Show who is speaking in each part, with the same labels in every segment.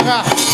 Speaker 1: monggo.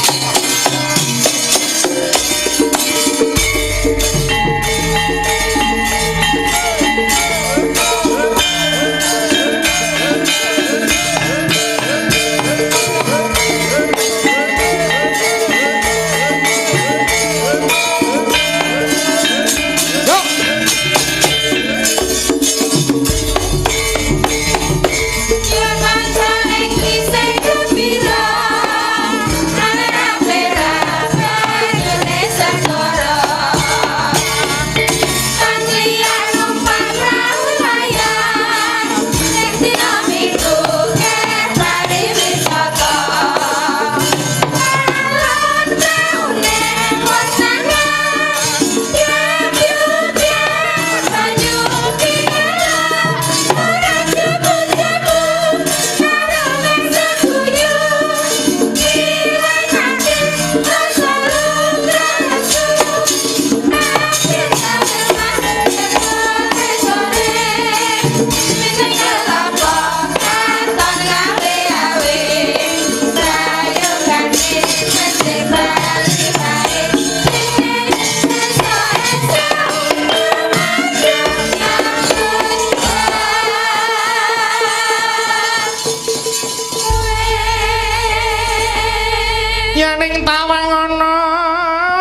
Speaker 1: Ning tawang ana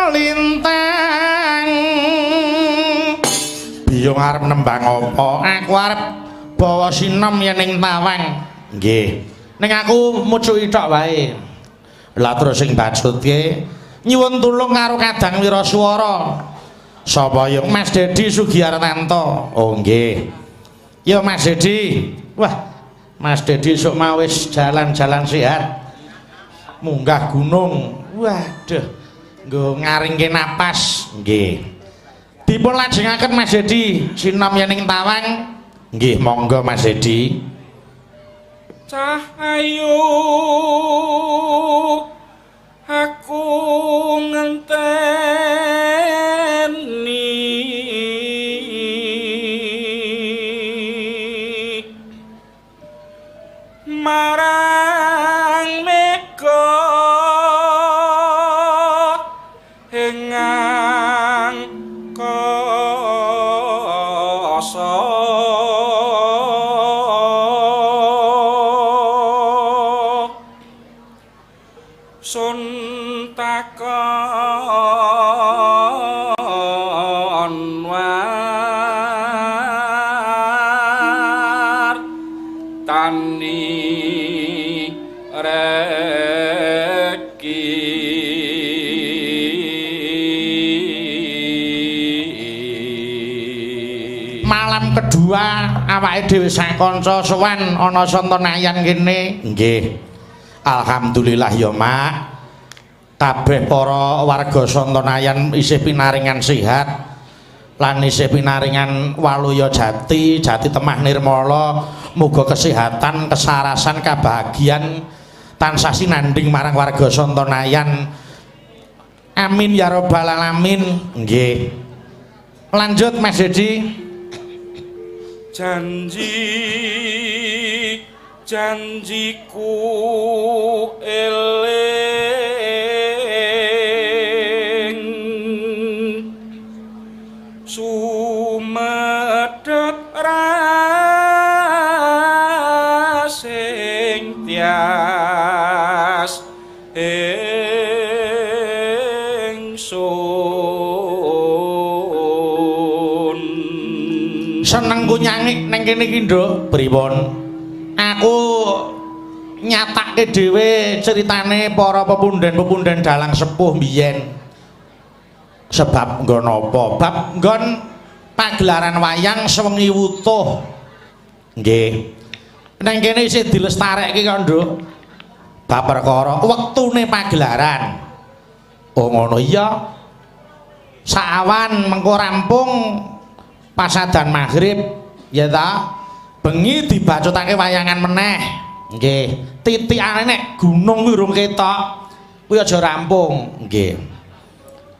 Speaker 1: lintang biyung arep nembang apa aku arep bawa sinom yen ning tawang nggih ning aku mucuki tok wae lah terus sing bajutke nyuwun tulung karo Kadang Wiraswara sapa yo Mas Dedi Sugiartanto oh nggih yo Mas Dedi wah Mas Dedi sok mau wis jalan-jalan sehat munggah gunung waduh nggo ngaringke napas nggih dipun lajengaken Mas Dedi sinom yen ing tawang nggih monggo Mas Dedi
Speaker 2: cah ayu aku ngenteni marang mega hengang koso sun takon war tani reki
Speaker 1: malam kedua awake dhewe sak kanca sowan ana Sontonayan kene nggih alhamdulillah ya Mak kabeh para warga Sontonayan isih pinaringan sehat lan isih pinaringan waluya jati temah nirmala muga kesehatan kesarasan kebahagiaan tansah sinandhing marang warga Sontonayan amin ya rabbal alamin nggih lanjut Mas Dedi
Speaker 2: janjiku eling sumedhot rasing tias ingsun
Speaker 1: senengku nyanyi neng kene iki Nduk pripun aku nyatake dhewe ceritane para pepundhen-pepundhen dalang sepuh mbiyen sebab nggon apa bab nggon pagelaran wayang sewengi wutuh nggih neng kene isih dilestarekke kok Nduk bab perkara wektune pagelaran oh ngono iya sawan mengko rampung pasadan maghrib ya ta bengi dibacutake wayangan meneh nggih titikane nek gunung urung ketok kuwi aja rampung nggih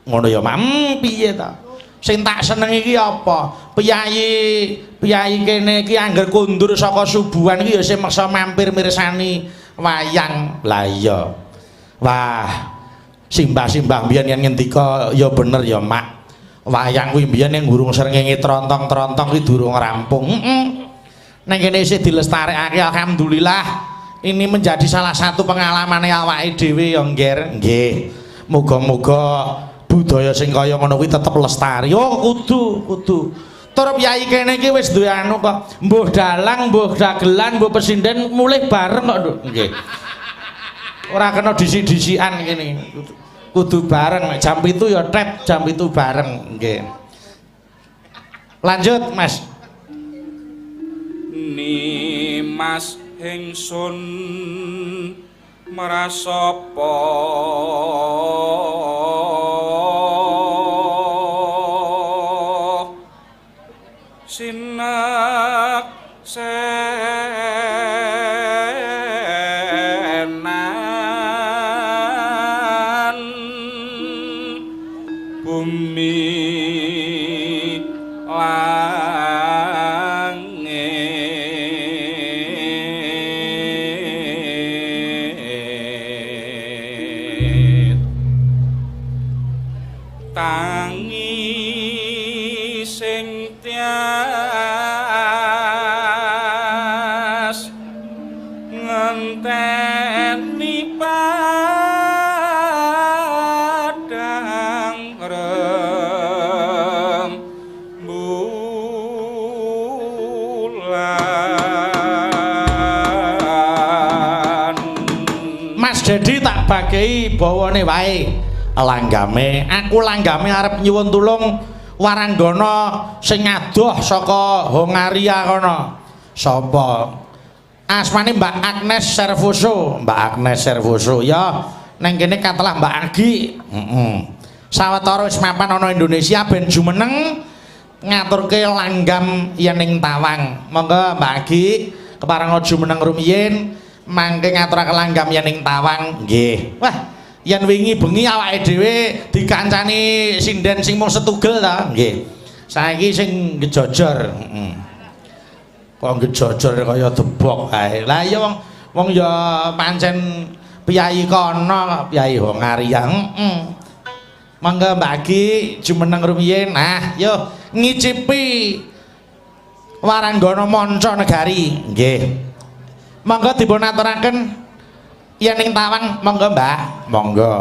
Speaker 1: ngono ya Mam piye ta sing tak seneng iki apa piyayi kene iki angger kondur saka subuhan iki ya sing meksa mampir mirsani wayang lah iya Wah, simbah-simbah mbiyen yen ngendika ya bener ya, Mak. Wayang kuwi mbiyen ning gurung srengenge trontong-trontong kuwi durung rampung. Nang kene isih dilestarekake alhamdulillah. Ini menjadi salah satu pengalaman awake dhewe ya, Ngger. Nggih. Muga-muga budaya sing kaya ngono kuwi tetep lestari. Oh, kudu. Tur piyai kene iki wis duwe anu kok. Mbuh dalang, mbuh dagelan, mbuh presiden mulih bareng kok, Nduk. Nggih. Ora kena disi-disian kene. Kudu bareng. Jam 7 ya tep, jam 7 bareng. Nggih. Lanjut, Mas.
Speaker 2: Nimas ingsun marasapa sinak senan bumi tangi sing tias ngenteni padang rembulan.
Speaker 1: Mas Dedi tak bagei bawane wae. Langgame, aku langgame arep nyuwun tulung waranggana sing adoh saka Hongaria kono. Sapa? Asmane Mbak Agnes Servoso. Mbak Agnes Servoso ya nang kene katelah Mbak Agi. Sawetara wis mapan ana Indonesia ben jumeneng ngaturke langgam yen ning Tawang. Monggo Mbak Agi kepareng jumeneng rumiyin mangke ngaturaken langgam yen ning Tawang. Nggih. Wah, yen wingi bengi awake dhewe dikancani sinden sing mung setugel ta nggih saiki sing ngejojor kok ngejojor kaya debok ae lah ya wong ya pancen piyai kono piyai Hongaria mangga Mbak Agi jumeneng rumiyin nah yo ngicipi waranggana manca negari nggih mangga dipun aturaken yen ning Tawang monggo Mbak monggo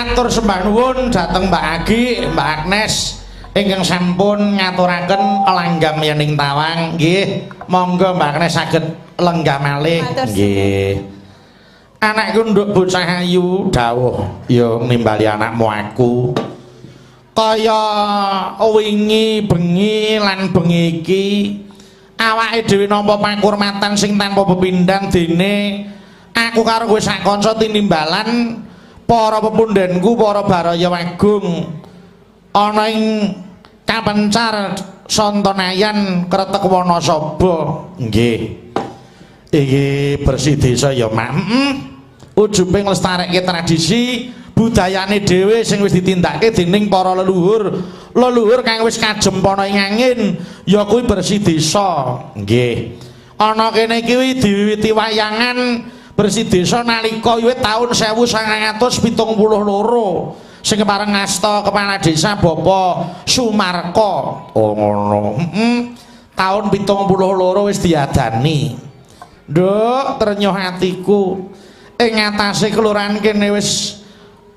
Speaker 1: matur sembah nuwun dhateng Mbak Agi, Mbak Agnes ingkang sampun ngaturaken langgam yening tawang. Nggih, monggo Mbak Agnes saged lenggah malih. Nggih. Anakku nduk bocah ayu dawuh, ya nimbali anakmu aku. Kaya wingi bengi lan bengi iki awake dhewe nampa pakurmatan sing tanpa pepindhan dene aku karo kowe sak kanca tinimbalan para pepundhenku, para baraya wagung ana ing Kapencar Sontonayan Kretek Wanasaba. Nggih. Iki bersih desa ya, Mak. Ujube nglestarekke tradisi budayane dhewe sing wis ditindakake dening para leluhur kang wis kajempana ing angin, ya kuwi bersih desa. Nggih. Ana kene iki diwiwiti wayangan bersih desa nalika wiwit taun 1972 sing kepareng ngasta kepala desa Bapak Sumarko. Oh ngono. Taun 72 wis diadani. Nduk ternyuh atiku ing ngatasé kelurahan kene wis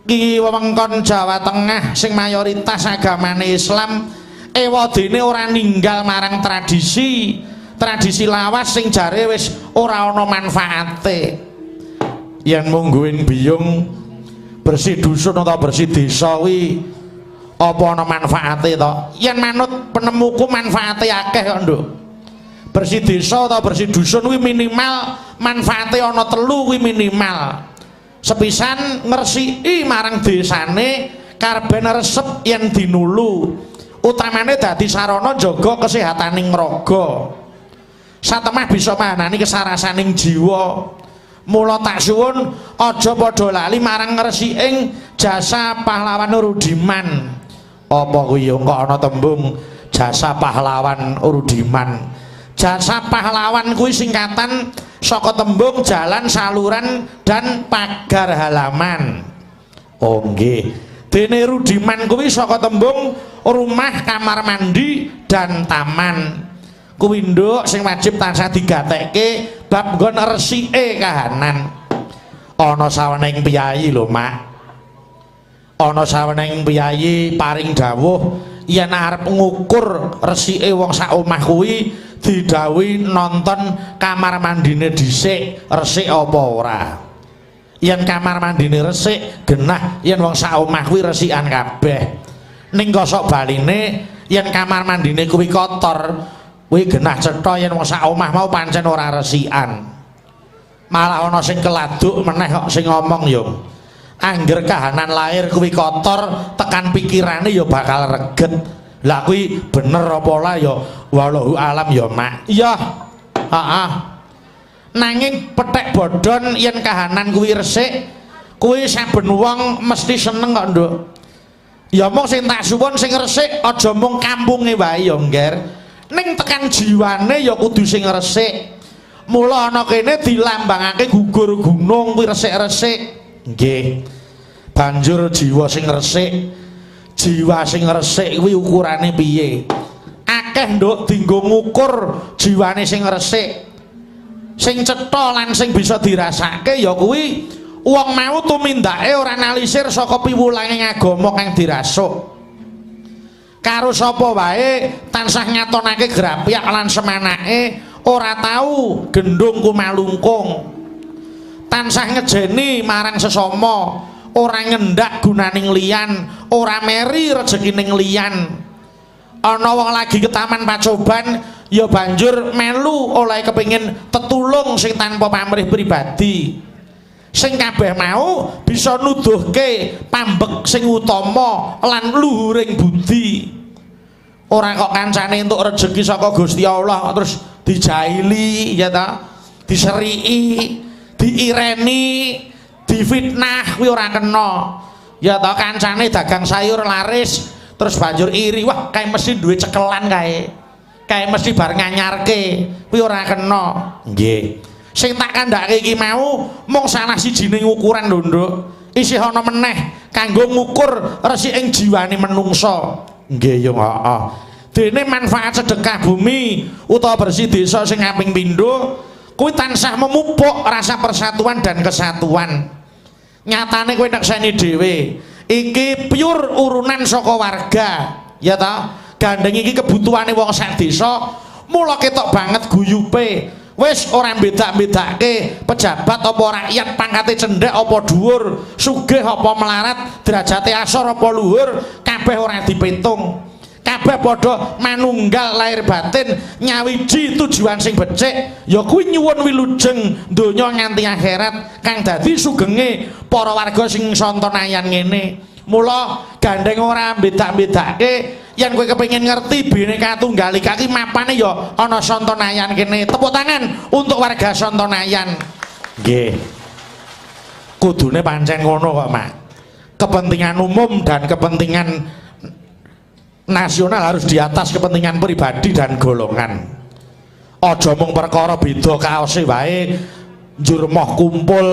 Speaker 1: iki wewengkon Jawa Tengah sing mayoritas agamane Islam ewadene ora ninggal marang tradisi lawas sing jare wis ora ana manfaate. Yen mung guwing biyung bersih dusun atau bersih desa kuwi apa ana manfaate to? Yen manut penemuku manfaate akeh kok, Nduk. Bersih desa atau bersih dusun kuwi minimal manfaate ana 3 kuwi minimal. Sepisan ngresiki marang desane karben resep yen dinulu. Utamane dadi sarana jaga kesehataning raga. Satemah bisa mahanani kesarasaning jiwa. Mula tak suwun aja padha lali marang ngresiking jasa pahlawan Urudiman. Apa kuwi ya kok ana tembung jasa pahlawan Urudiman. Jasa pahlawan kuwi singkatan saka tembung jalan, saluran dan pagar halaman. Oh nggih. Dene Rudiman kuwi saka tembung rumah, kamar mandi dan taman. Kuwi nduk sing wajib tansah digatekke bab nggon resike kahanan. Ana sawening piyayi lho, Mak. Ana sawening piyayi paring dawuh yen arep ngukur resike wong sak omah kuwi didhawuhi nonton kamar mandine dhisik resik apa ora. Yen kamar mandine resik genah yen wong sak omah kuwi resikan kabeh. Ning kosok baline yen kamar mandine kuwi kotor kuwi genah cetha yen wong sak omah mau pancen ora resikan. Malah ana sing keladuk meneh kok sing ngomong yo. Angger kahanan lahir kuwi kotor, tekan pikirane ya bakal reget. Lah kuwi bener apa ora ya wallahu alam ya, Mak. Iya. Heeh. Nanging petek bodhon yen kahanan kuwi resik, kuwi saben wong mesti seneng kok, Nduk. Ya mung sing tak suwun sing resik aja mung kampunge wae ya, Ngger. Ning tekan jiwane ya kudu sing resik. Mula ana kene dilambangake gugur gunung kuwi resik-resik. Nggih. Banjur jiwa sing resik. Jiwa sing resik kuwi ukurane piye? Akeh Nduk dienggo ngukur jiwane sing resik. Sing cetha lan sing bisa dirasake ya kuwi wong mau tumindake ora analisir saka piwulanging agama kang dirasuk. Karo sapa wae tansah ngatonake grapyak lan semanake ora tahu gendung kumalungkung. Tansah ngejeni marang sesama, ora ngendak gunaning liyan, ora meri rezekining liyan. Ana wong lagi ke taman pacoban ya banjur melu oleh kepingin tetulung sing tanpa pamrih pribadi. Sing kabeh mau bisa nuduhke pambek sing utama lan luhuring budi. Ora kok kancane entuk rezeki saka Gusti Allah terus dijaili ya ta, diseriki, diireni, difitnah kuwi ora kena. Ya ta kancane dagang sayur laris terus banjur iri, wah kae mesti duwe cekelan kae. Kae mesti bar nganyarke, kuwi ora kena. Nggih. Sing tak kandhake iki mau mung salah sijining ukuran lho, Nduk. Isih ana meneh kanggo ngukur resiking jiwane menungsa. Nggih yo heeh. Dene manfaat sedekah bumi utawa bersih desa sing kaping pindho kuwi tansah memupuk rasa persatuan dan kesatuan. Nyatane kowe nekseni dhewe iki pure urunan saka warga ya ta gandeng iki kebutuhane wong sak desa mula ketok banget guyupe wis ora bedak-bedake pejabat apa rakyat pangkate cendhek apa dhuwur sugih apa melarat derajate asor apa luhur kabeh ora dipitung kabeh padha manunggal lahir batin nyawiji tujuan sing becik ya kuwi nyuwun wilujeng donya nganti akhirat kang dadi sugenge para warga sing Santonayan ngene mula gandeng ora bedak-bedake yen kowe kepengin ngerti Bhinneka Tunggal Ika iki mapane ya ana Santonayan kene tepuk tangan untuk warga Santonayan nggih kudune pancen ngono kok Mak kepentingan umum dan kepentingan nasional harus di atas kepentingan pribadi dan golongan aja mung perkara beda kaose wae njur moh kumpul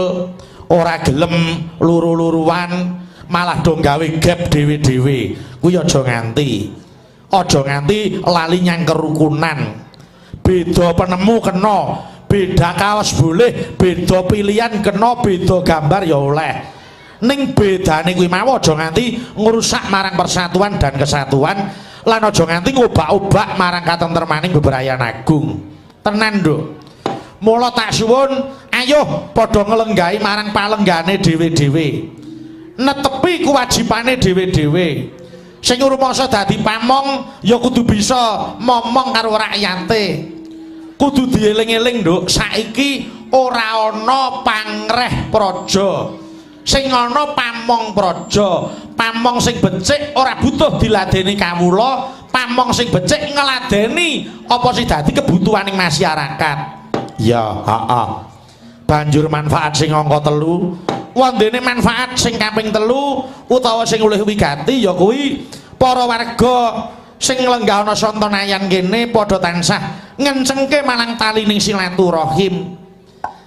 Speaker 1: ora gelem luru-luruan malah do gawe gap dhewe-dhewe kuwi aja nganti lali nyang kerukunan beda penemu kena beda kaos boleh beda pilihan kena beda gambar ya oleh ning bedane kuwi mau aja nganti ngrusak marang persatuan dan kesatuan lan aja nganti ngobak-obak marang katentremaning bebrayan agung tenan nduk mula tak suwun ayo padha nglenggahi marang palenggane dhewe-dhewe netepi kewajibane dhewe-dhewe sing rumangsa dadi pamong ya kudu bisa momong karo rakyate kudu dieling-eling nduk saiki ora ana pangreh praja sing ana pamong praja pamong sing becik ora butuh diladeni kawula pamong sing becik ngladeni apa sing dadi kebutuhaning masyarakat ya heeh banjur manfaat sing angka 3 wondene manfaat sing kaping 3 utawa sing luwih wigati ya kuwi para warga sing lenggah ana Santonayan kene padha tansah ngencengke marang talining silaturahim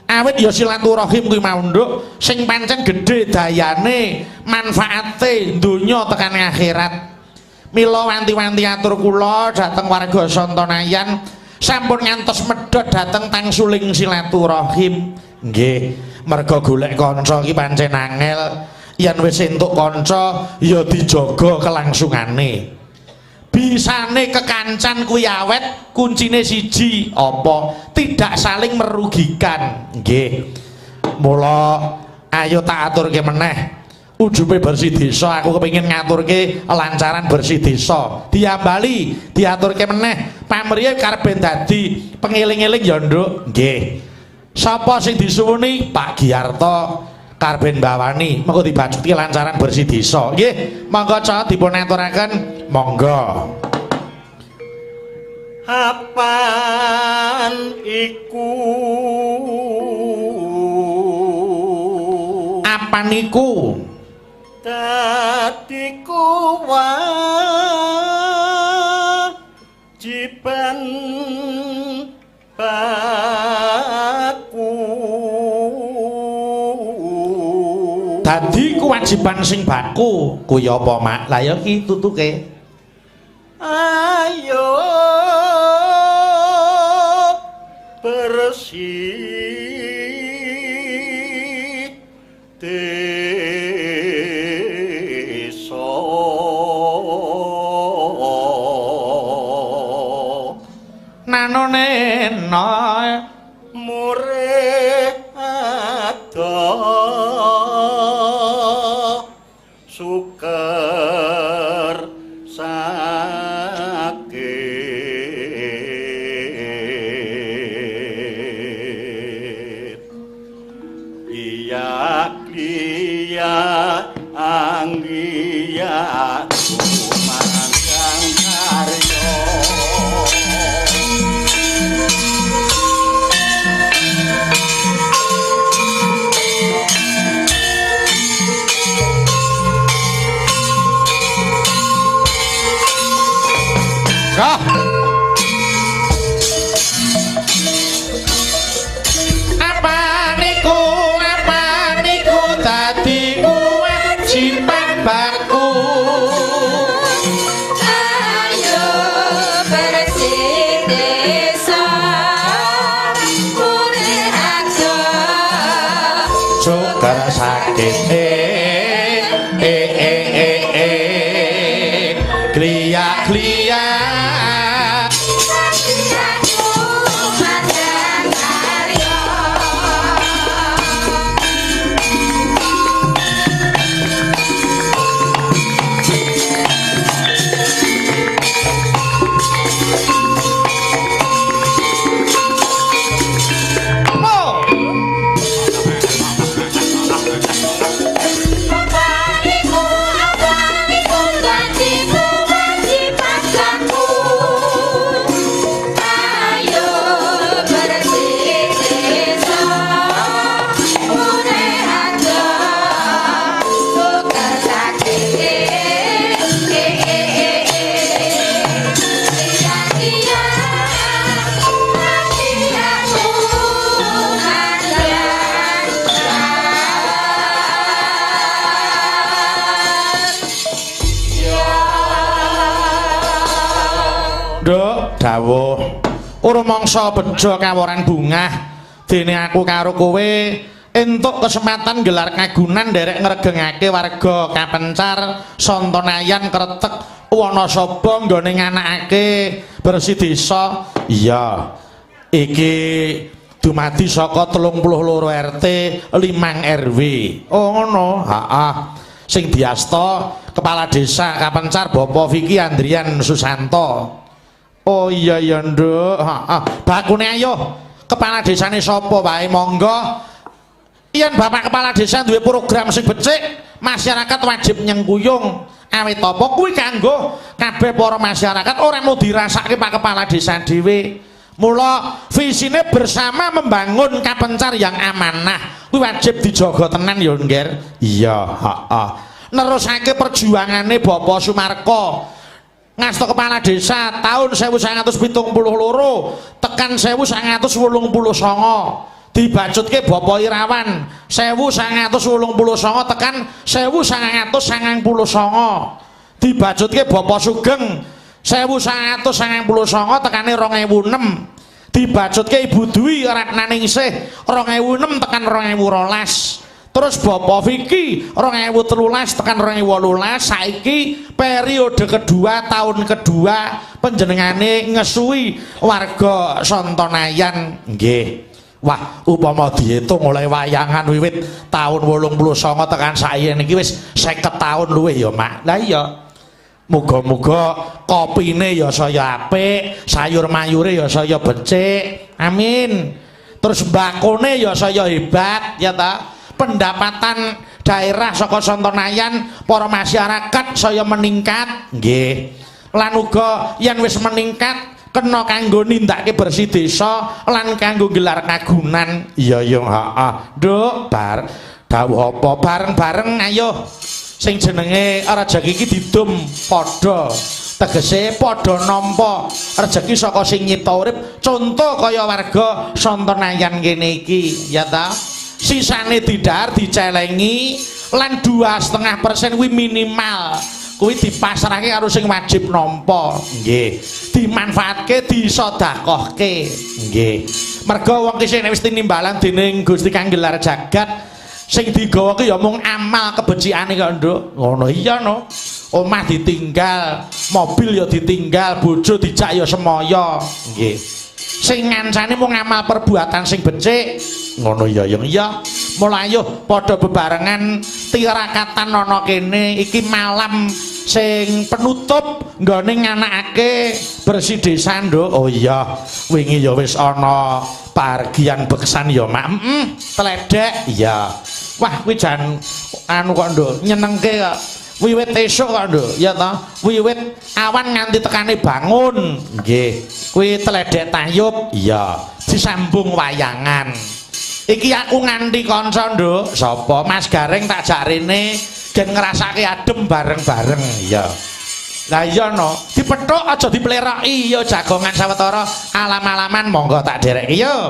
Speaker 1: awit ya silaturahim kuwi mau nduk sing pancen gedhe dayane manfaate donya tekan akhirat mila wanti-wanti atur kula dhateng warga Santonayan sampun ngantos medhot dhateng tangsuling silaturahim nggih merga golek kanca iki pancen angel yen wis entuk kanca ya dijaga kelangsungane bisane kekancan kuwi awet kuncine siji apa tidak saling merugikan nggih mula ayo tak aturke meneh ujube bersih desa aku kepengin ngaturke lancaran bersih desa diambali diaturke meneh pamrih karep ben dadi pengeling-eling ya nduk nggih sapa sing disuwuni Pak Giarto karben bawani mengko dibacuti lancaran bersih desa nggih monggo ca dipun aturaken monggo
Speaker 3: apan iku dadi kewajiban baku
Speaker 1: dadi kewajiban sing baku kuwi apa Mak lah ya ki tutuke
Speaker 3: ayo bersih desa
Speaker 1: nanone
Speaker 3: murih adoh suker sakit iya anggia kumandang karyo
Speaker 1: apa niku dadi kewajiban baku
Speaker 4: ayo bersih desa murih adoh
Speaker 1: suker sakit Glia-glia dawuh urmangsa bejo kaworan bungah dene aku karo kowe entuk kesempatan gelar kagunan nderek ngregengake warga Kapencar Sontonayan Kretek Wanasaba nggone nganakake bersih desa. Iya iki dumadi saka 32 RT 5 RW. Oh ngono. Heeh. Sing diasta kepala desa Kapencar Bapak Vicky Andrian Susanto. Oh iya ya nduk, bakune ayo kepala desane sapa wae monggo. Yen Bapak kepala desa duwe program sing becik, masyarakat wajib nyengkuyung. Awit apa kuwi kanggo kabeh para masyarakat ora mau dirasake Pak kepala desa dhewe. Mula visine bersama membangun Kapencar yang amanah. Kuwi wajib dijaga tenan ya, Ngger. Iya, heeh. Nerusake perjuangane Bapak Sumarko. Ngasta kepala desa tahun 1972 tekan 1989 dibajutke Bapak Irawan 1989 tekan 1999 dibajutke Bapak Sugeng 1999 tekane 2006 dibajutke Ibu Dwi Ratnaningsih 2006 tekan 2012 terus Bapak Vicky 2013 tekan 2018 saiki periode kedua tahun kedua panjenengane ngesui warga Sontonayan nggih. Wah upama diitung mulai wayangan wiwit tahun 89 tekan saiki niki wis 50 tahun luwih ya Mak. Lah iya muga-muga kopine ya saya apik sayur mayure ya saya becik amin terus mbakone ya saya hebat ya ta. Pendapatan daerah saka Sontonayan para masyarakat saya meningkat nggih lan uga yen wis meningkat kena kanggo nindakake bersih desa lan kanggo gelar kagunan. Iya ya heeh nduk bar dawuh apa bareng-bareng ayo sing jenenge rejeki iki didum padha tegese padha nampa rejeki saka sing nyipta urip contoh kaya warga Sontonayan kene iki ya ta. Sisane didar dicelengi lan 2,5% kuwi minimal kuwi dipasrahke karo sing wajib nampa nggih dimanfaatke disedekahke nggih mergo wong ki sing wis tinimbalan dening Gusti Kang gelar jagat sing digawa ki ya mung amal kebecikane kok nduk ngono iya no omah ditinggal mobil ya ditinggal bojo dijak ya semoyo nggih sing ngancane mung ngamal perbuatan sing becik ngono ya iya mulai ayo padha bebarengan tirakatan ana kene iki malam sing penutup nggone nganakake bersih desa nduk. Oh iya wingi ya wis ana pargian beksan ya Mak tledek iya wah kuwi jan anu kok nduk nyenengke kok wiwit esuk kok nduk ya ta wiwit awan nganti tekane bangun nggih kuwi tledek tayub iya disambung wayangan iki aku nganti kanca nduk sapa Mas Gareng tak jak rene gen ngrasake adem bareng-bareng iya lah iya no dipethuk aja dipleroki ya jagongan sawetara alam-alaman monggo tak dereki yo.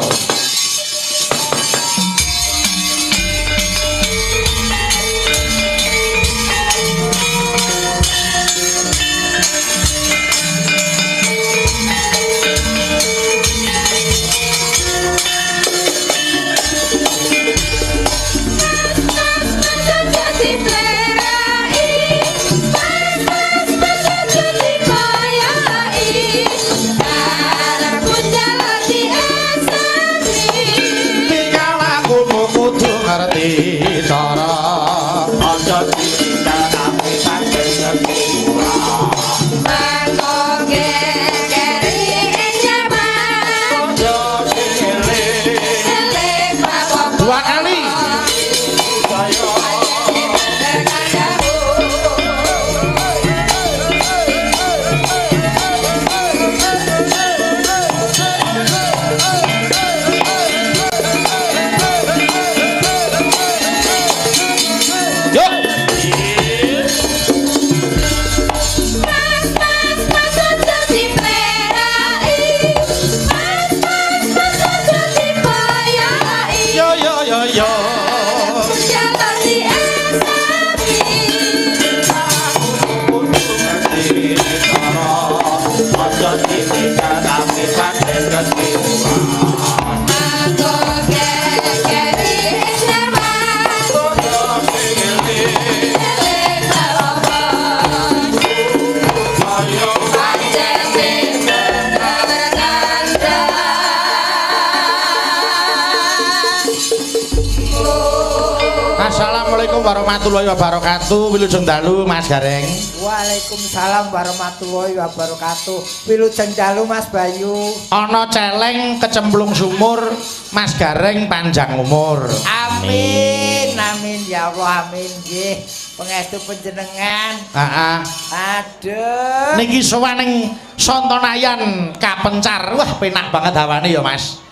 Speaker 1: warahmatullahi wabarakatuh. Wilujeng dalu Mas Gareng.
Speaker 5: Waalaikumsalam warahmatullahi wabarakatuh. Wilujeng dalu Mas Bayu.
Speaker 1: Ana celeng kecemplung sumur, Mas Gareng panjang umur.
Speaker 5: Amin, amin ya Allah, amin nggih. Pangestu panjenengan.
Speaker 1: Heeh.
Speaker 5: Aduh.
Speaker 1: Niki sowan ning Sontonayan Kapencar. Wah, penak banget hawane ya, Mas.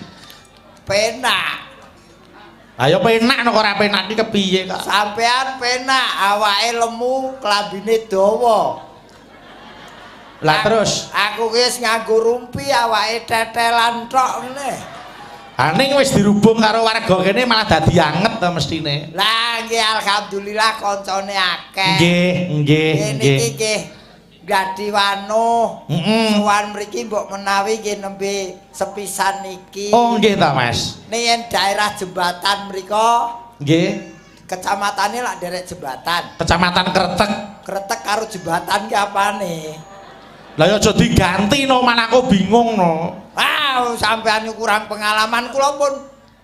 Speaker 5: Penak.
Speaker 1: Ayo penak kok ora penak iki kepiye kok.
Speaker 5: Sampean penak, awake lemu, klambine dawa.
Speaker 1: Lah terus,
Speaker 5: Aku ki wis nganggo rumpi, awake tetelan tok meneh.
Speaker 1: ning wis dirubung karo warga kene malah dadi anget to mestine.
Speaker 5: Lah nggih alhamdulillah koncone akeh.
Speaker 1: Nggih, nggih, nggih.
Speaker 5: Niki nggih Gadi Wano.
Speaker 1: Heeh.
Speaker 5: Suwan mriki mbok menawi nggih nembe sepisan niki.
Speaker 1: Oh, nggih ta, Mas.
Speaker 5: Ning daerah jembatan mriko,
Speaker 1: Nggih.
Speaker 5: kecamatane lak derek jembatan.
Speaker 1: Kecamatan Kretek.
Speaker 5: Kretek karo jembatan ki apane?
Speaker 1: Lah ya aja diganti no, malah aku bingung no.
Speaker 5: Sampean kurang pengalaman, kula pun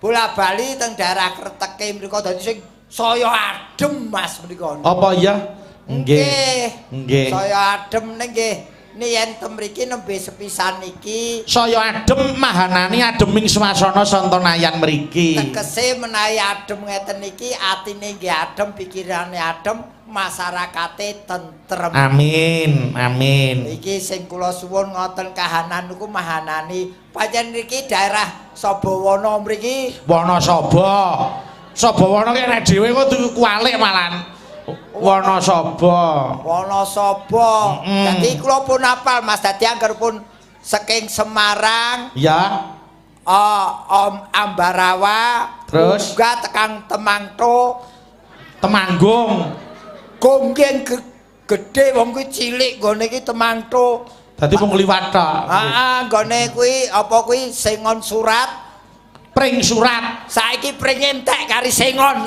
Speaker 5: bola-bali teng daerah Kreteke mriko dadi sing saya adem Mas mriko.
Speaker 1: Apa iya? Nggih. Nggih.
Speaker 5: Saya adem ning nggih. Yen mriki nembe sepisan niki
Speaker 1: Saya adem mahanani ademing swasana Sontonayan mriki.
Speaker 5: tegese menawi adem ngeten niki atine nggih adem, pikirane adem, masyarakate tentrem.
Speaker 1: Amin, amin.
Speaker 5: Iki sing kula suwun ngoten kahanan niku mahanani pancen niki daerah Sabawana mriki.
Speaker 1: Wanasaba. Sabawana ki nek dhewe kok kualik malan. Wanasaba.
Speaker 5: Wanasaba. Dadi kula pun apal Mas, dadi angger pun saking Semarang,
Speaker 1: Ya.
Speaker 5: Ambarawa,
Speaker 1: Terus?
Speaker 5: uga tekang Temangto,
Speaker 1: Temanggung.
Speaker 5: Gonggeng gedhe wong kuwi cilik nggone iki Temangto.
Speaker 1: Dadi mung liwat tok.
Speaker 5: Nggone kuwi apa kuwi Sengon Surat.
Speaker 1: Pring surat.
Speaker 5: Saiki pring entek kari Sengon.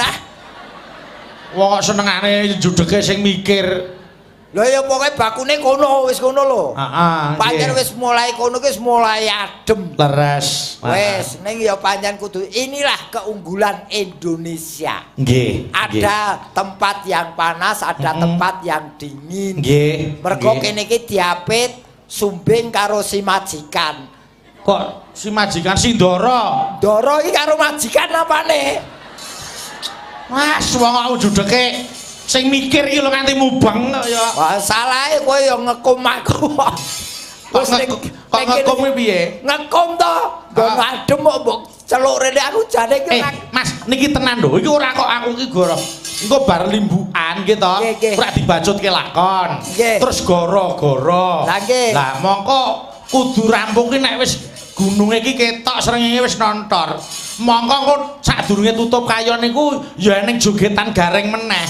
Speaker 1: Wong kok senengane judheke sing mikir.
Speaker 5: Lha ya pokoke bakune kono, wis kono lho.
Speaker 1: Heeh.
Speaker 5: Pancen wis mulai kono wis mulai adem.
Speaker 1: Leres.
Speaker 5: Wes, ning ya pancen kudu inilah keunggulan Indonesia.
Speaker 1: Nggih.
Speaker 5: Ada tempat yang panas, ada tempat yang dingin.
Speaker 1: Nggih.
Speaker 5: Mergo kene iki diapit sumbing karo si majikan.
Speaker 1: Kok si majikan Sindoro?
Speaker 5: Ndara iki karo majikan apane?
Speaker 1: Mas, wong aku judheke sing mikir iki lho nganti mubang kok ya.
Speaker 5: Wah, salahe kowe ya ngekum aku.
Speaker 1: Kok ngekum kuwi piye?
Speaker 5: Ngekum to. Nggon adem kok mbok celuk rene aku jane iki.
Speaker 1: Mas, niki tenan lho. Iki ora kok aku iki goro. Engko bar limbukan gitu.
Speaker 5: Nggih.
Speaker 1: Ora dibacutke lakon.
Speaker 5: Nggih.
Speaker 1: Terus goro-goro.
Speaker 5: Lah nggih.
Speaker 1: Lah mongko kudu rampung ki nek wis gununge iki ketok srengenge wis nontor. Mongko kok sadurunge tutup kayon niku ya ning jogetan gareng meneh.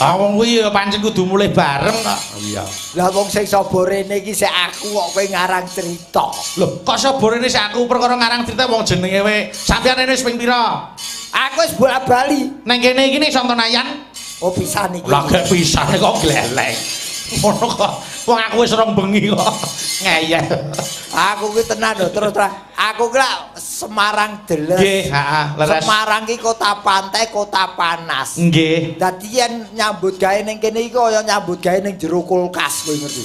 Speaker 1: Ah wong kuwi ya pancen kudu mulih bareng kok. Iya.
Speaker 5: Lah wong sing sapa rene iki sik aku kok kowe ngarang cerita.
Speaker 1: Lho, kok saborene sik aku perkara ngarang cerita wong jenenge we. Sampeyan rene wis ping pira?
Speaker 5: Aku wis bola-bali.
Speaker 1: Nang kene iki ning Sontonayan.
Speaker 5: Oh pisan iki.
Speaker 1: Lah gek pisane kok gleleng. Ngono kok. Wong aku wis rong bengi kok. Ngeyel.
Speaker 5: Aku ki tenan lho terus terang. Aku ki lak Semarang deles.
Speaker 1: Nggih, heeh, leres.
Speaker 5: Semarang ki kota pantai, kota panas.
Speaker 1: Nggih.
Speaker 5: Dadi yen nyambut gawe ning kene iki kaya nyambut gawe ning jero kulkas kowe ngerti.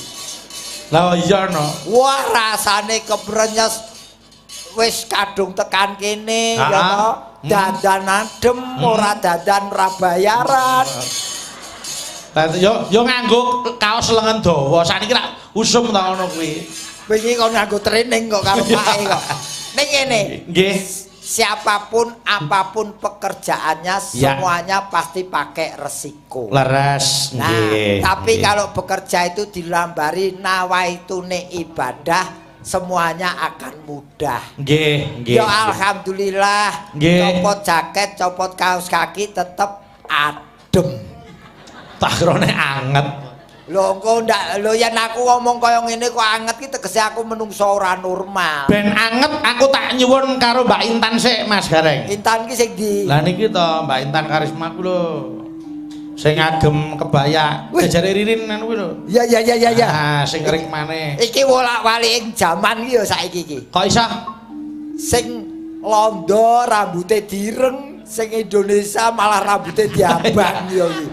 Speaker 1: Lah iya no.
Speaker 5: Wah rasane keprenyes wis kadung tekan kene ya to. Dandan adem ora dandan ora bayaran.
Speaker 1: Lah yo nganggo kaos lengan dawa. Saniki rak usum ta ngono kuwi.
Speaker 5: Wingi kok nganggo training kok karo pake kok. Ning kene.
Speaker 1: Nggih.
Speaker 5: Siapapun apapun pekerjaannya semuanya pasti pakai resiko.
Speaker 1: Leres.
Speaker 5: Nah,
Speaker 1: Nggih.
Speaker 5: tapi
Speaker 1: nggih.
Speaker 5: kalau bekerja itu dilambari nawaitune ibadah, semuanya akan mudah.
Speaker 1: Nggih, nggih.
Speaker 5: Ya alhamdulillah.
Speaker 1: Nggih.
Speaker 5: Copot jaket, copot kaos kaki tetap adem.
Speaker 1: Tak krone anget.
Speaker 5: Lho engko ndak lho yen aku ngomong kaya ngene kok anget ki tegese aku menungso ora normal.
Speaker 1: Ben anget aku tak nyuwun karo Mbak Intan sik Mas Gareng.
Speaker 5: Intan ki sing di
Speaker 1: Lah niki to Mbak Intan Karisma ku lho. Sing ngagem kebaya. Jajare Ririn anu kuwi lho.
Speaker 5: Ya.
Speaker 1: Ah, sing kering maneh.
Speaker 5: Iki wolak-walik ing jaman ki ya saiki iki.
Speaker 1: Kok iso?
Speaker 5: Sing londo rambute direng Sing Indonesia malah rambutnya diambang yo iki.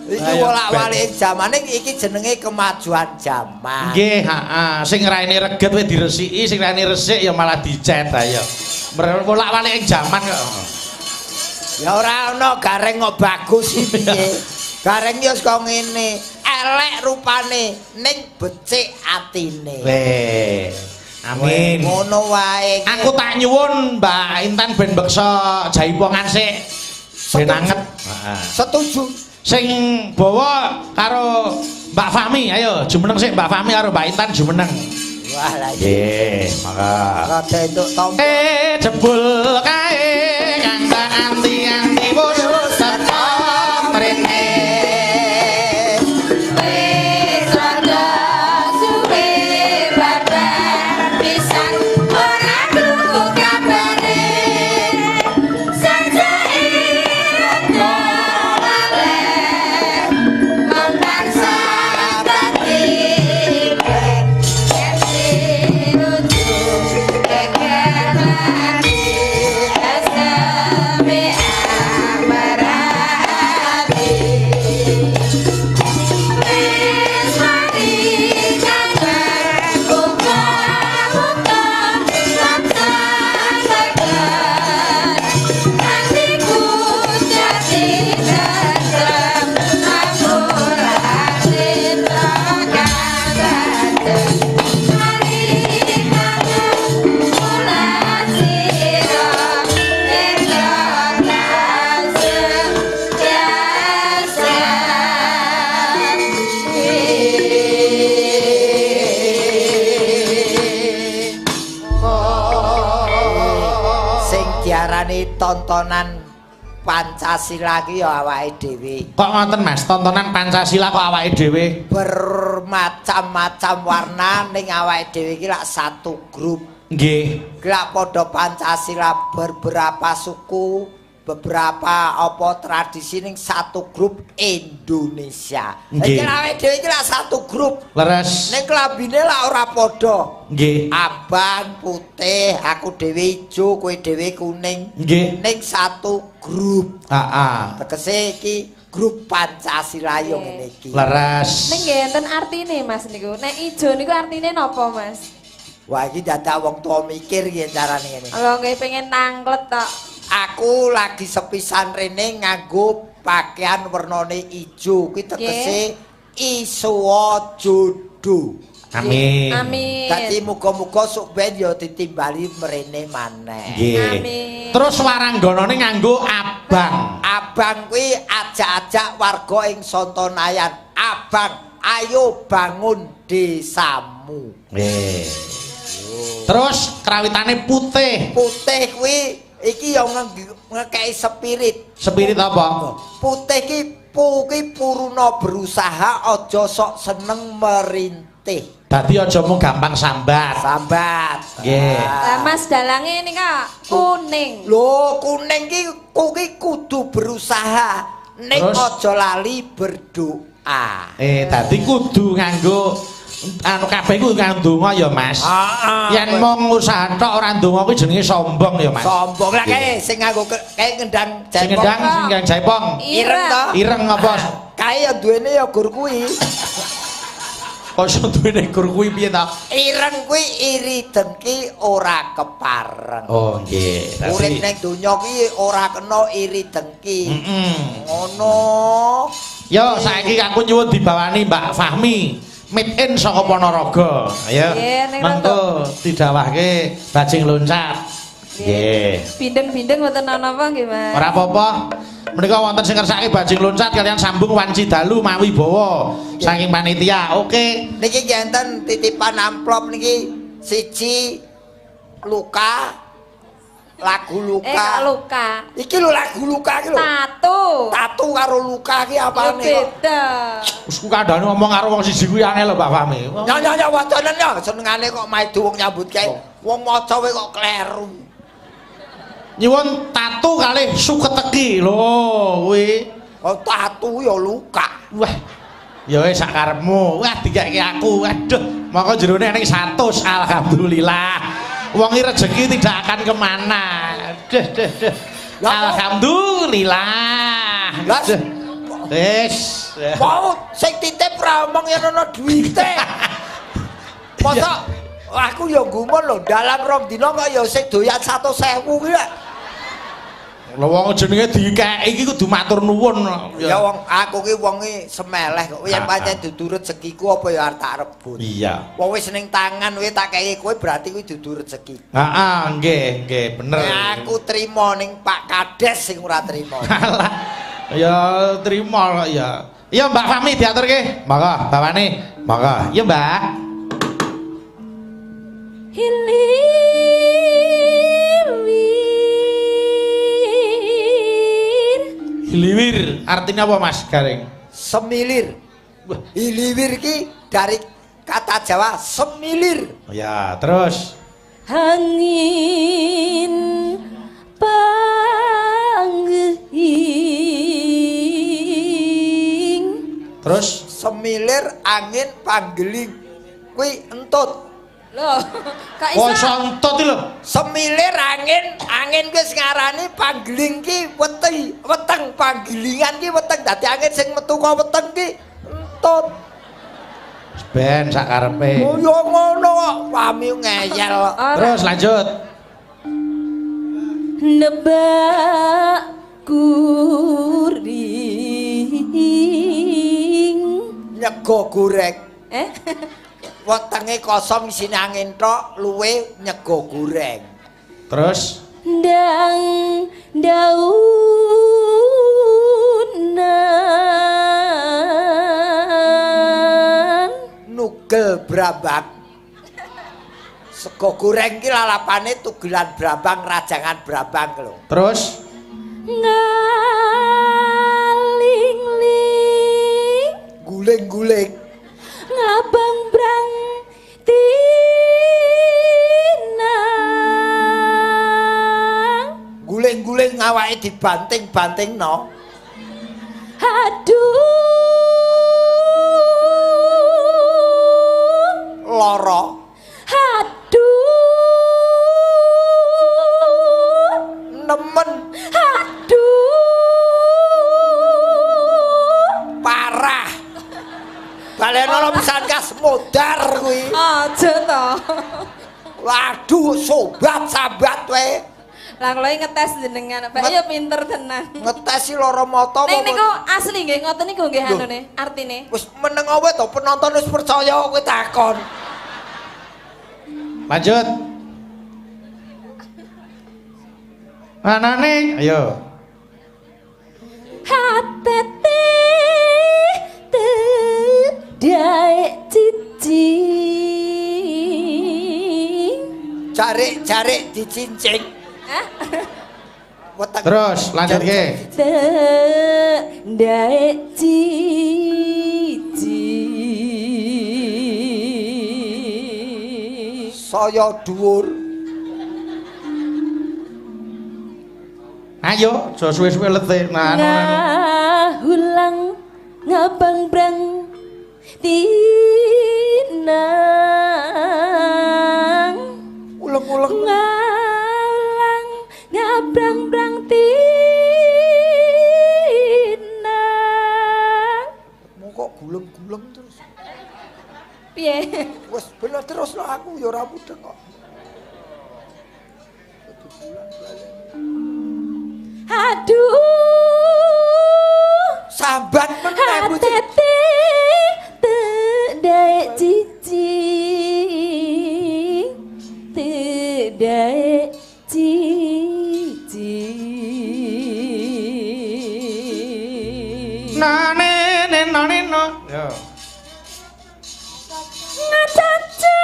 Speaker 5: Iki wolak-walik zamane iki jenenge kemajuan zaman.
Speaker 1: Nggih, heeh. Sing raine reget wis diresiki, sing raine resik ya malah dicet ayo. Wolak-walik zaman kok.
Speaker 5: Ya ora ana gareng kok bagus iki piye. Gareng ya kok ngene, elek rupane ning becik atine.
Speaker 1: Weh. Amin.
Speaker 5: Ngono wae.
Speaker 1: Aku tak nyuwun Mbak Intan ben beksa jaipongan sik. Ben anget. Heeh.
Speaker 5: Setuju.
Speaker 1: Sing bawa karo Mbak Fahmi, ayo jumeneng sik Mbak Fahmi karo Mbak Intan jumeneng.
Speaker 5: Wah lah
Speaker 1: Nggih, maka.
Speaker 5: rada entuk tompo.
Speaker 1: Jebul kae kang anti-anti wis teko mrene.
Speaker 4: Wis rada suwe babar pisan ora krungu kabare. Sajake rada laleh mantan sabati
Speaker 5: tontonan Pancasila ki ya awake dhewe.
Speaker 1: Kok ngoten Mas, tontonan Pancasila kok awake dhewe?
Speaker 5: Bermacam-macam warna ning awake dhewe iki lak satu grup.
Speaker 1: Nggih.
Speaker 5: Lak padha Pancasila beberapa suku, beberapa apa tradisi ning satu grup Indonesia.
Speaker 1: Nggih.
Speaker 5: Iki awake dhewe iki lak satu grup.
Speaker 1: Leres.
Speaker 5: Ning klambine lak ora padha.
Speaker 1: Nggih.
Speaker 5: Abang putih, aku dhewe ijo, kowe dhewe kuning.
Speaker 1: Nggih.
Speaker 5: Ning satu grup.
Speaker 1: Heeh.
Speaker 5: Tegese iki grup Pancasila yo ngene iki.
Speaker 1: Leres.
Speaker 4: Ning nggih enten artine Mas niku. Nek ijo niku artine napa Mas?
Speaker 5: Wah iki dadak wong tuwa mikir iki carane ngene.
Speaker 4: Kalau nggih pengen nangklet tok.
Speaker 5: Aku lagi sepisan rene nganggo pakaian wernane ijo. Kuwi tegese isuwa jodoh.
Speaker 1: Amin.
Speaker 4: Amin.
Speaker 5: Dadi muga-muga sok ben ya ditimbali mrene maneh.
Speaker 1: Nggih.
Speaker 4: Amin.
Speaker 1: Terus warangganane nganggo abang.
Speaker 5: Abang kuwi ajak-ajak warga ing Sontonayan. Abang, ayo bangun desamu.
Speaker 1: Nggih. Terus krawitane putih.
Speaker 5: Putih kuwi iki ya ngekeki spirit.
Speaker 1: Spirit apa?
Speaker 5: Putih ki puruna berusaha aja sok seneng merintih.
Speaker 1: Dadi aja mung gampang sambat.
Speaker 5: Sambat.
Speaker 1: Nggih.
Speaker 4: Lah Mas dalange nika kuning.
Speaker 5: Lho kuning ki kudu berusaha ning
Speaker 1: Terus?
Speaker 5: aja lali berdoa.
Speaker 1: Dadi kudu nganggo anu kabeh ku nganggo ndonga ya Mas.
Speaker 5: Heeh.
Speaker 1: Yen mung usaha tok ora ndonga kuwi jenenge sombong ya Mas.
Speaker 5: Sombong lah kae sing nganggo kae ngendang
Speaker 1: Sing
Speaker 5: jaipong.
Speaker 1: ngendang sing nggang jaipong.
Speaker 5: Ireng to?
Speaker 1: Ireng apa?
Speaker 5: Kae ya duwene ya gur kuwi.
Speaker 1: Kok iso duwene gur kuwi piye ta?
Speaker 5: Ireng kuwi iri dengki ora kepareng.
Speaker 1: Oh nggih.
Speaker 5: Urip ning donya ki ora kena iri dengki. Ngono.
Speaker 1: Yo saiki aku nyuwun dibawani Mbak Fahmi. Made in saka Ponorogo. Ayo.
Speaker 4: Nggih, ning
Speaker 1: Mengko didawahke bajing loncat. Nggih.
Speaker 4: Bindeng-bindeng mboten ana apa nggih Mas?
Speaker 1: Ora apa-apa. Menika wonten sing ngersake bajing loncat kalian sambung wanci dalu mawi bawa saking panitia. Oke.
Speaker 5: Niki enten titipan amplop niki siji luka lagu luka.
Speaker 4: Kak Luka.
Speaker 5: Iki lho lagu luka iki lho. Tatu karo luka ki apane kok?
Speaker 4: Beda.
Speaker 1: Wis ku kandhane ngomong karo wong siji kuwi aneh lho Mbak Fahmi.
Speaker 5: Nyonya wacanen ya senengane kok maidu wong nyambut kae. Wong maca wae kok kleru.
Speaker 1: Nyuwun tatu kalih suketeki lho kuwi.
Speaker 5: Oh tatu ya luka.
Speaker 1: Wah. Ya wis sak karepmu. Wah dikeki aku. Waduh, moko jerone ning 100 alhamdulillah. Wong iki rezeki tidak akan kemana. Duh. Alhamdulillah.
Speaker 5: Lah
Speaker 1: Wis.
Speaker 5: mau sing titip ra omong yen ana duwite. Masa aku ya gumun lho, dalam rong dina kok ya sing doyan 100.000 ki lho.
Speaker 1: Lha wong jenenge dikeki iki kudu matur nuwun.
Speaker 5: Ya wong aku ki wonge semeleh kok yen pancen dudu rezekiku apa ya arep tak rebut.
Speaker 1: Iya.
Speaker 5: Wong wis ning tangan kowe tak kei kowe berarti kuwi dudu rezeki.
Speaker 1: Heeh, nggih, bener.
Speaker 5: Aku trima ning Pak Kades sing ora trima.
Speaker 1: Alah. Ya trima kok ya. Iya Mbak Fami diaturke. Monggo, bawane. Monggo. Iya Mbak. Hiliwir artinya apa Mas Garing?
Speaker 5: Semilir. Hiliwir ki dari kata Jawa semilir.
Speaker 1: Ya, terus
Speaker 4: Angin panggeling.
Speaker 1: terus
Speaker 5: Semilir angin panggeling. Kuwi entut.
Speaker 4: Loh, Kak
Speaker 1: oh
Speaker 4: Isa.
Speaker 1: sontot iki lho.
Speaker 5: Semilir angin wis ngarani panggeling ki weteng panggelingan ki weteng dadi angin sing metu ka weteng ki entut.
Speaker 1: Ben sak karepe.
Speaker 5: Oh ya ngono kok pami ngeyel.
Speaker 1: Terus lanjut.
Speaker 4: Nebak kuring.
Speaker 5: Nyego goreng.
Speaker 3: wetenge kosong isine angin tok luwe nyego goreng.
Speaker 1: Terus
Speaker 4: Dang daunan
Speaker 3: Nugel brambang. Sego goreng ki lalapane tugelan brambang rajangan brambang lho.
Speaker 1: terus
Speaker 4: ngaling-ling
Speaker 3: Guling-guling.
Speaker 4: ngabang brang tinang
Speaker 3: Guling-guling awake dibanting-bantingno.
Speaker 4: aduh
Speaker 3: Lara.
Speaker 4: aduh
Speaker 3: Nemen.
Speaker 4: aduh
Speaker 3: Parah. Balenono pisan kas modar kuwi.
Speaker 4: aja to
Speaker 3: Waduh, sobat sahabat we.
Speaker 4: lah kalau ngetes jenengan Pak ya pinter tenan
Speaker 3: Ngetes si lara mata
Speaker 4: ning niku asli nggih ngoten niku nggih anune artine
Speaker 3: wis meneng wae to penonton wis percaya kowe takon.
Speaker 1: lanjut anane ayo
Speaker 4: hatete daek cici
Speaker 3: Jarik-jarik dicincing.
Speaker 4: Hah?
Speaker 3: Weteng.
Speaker 1: terus lanjut ke
Speaker 4: daek cici
Speaker 3: Saya dhuwur.
Speaker 1: ayo aja suwe-suwe letih nah anu, anu.
Speaker 4: ngahulang ngabang brang tinang
Speaker 3: Uleng-uleng.
Speaker 4: ngalang ngabrang brang tinang
Speaker 3: Mongko guleng-guleng terus.
Speaker 4: piye
Speaker 3: Wes bener terus lho aku ya ora mudeng kok.
Speaker 4: aduh
Speaker 3: Sambat meneh Bu.
Speaker 4: hatete daek cici daek cici
Speaker 1: nane nane no yo
Speaker 4: ngacaca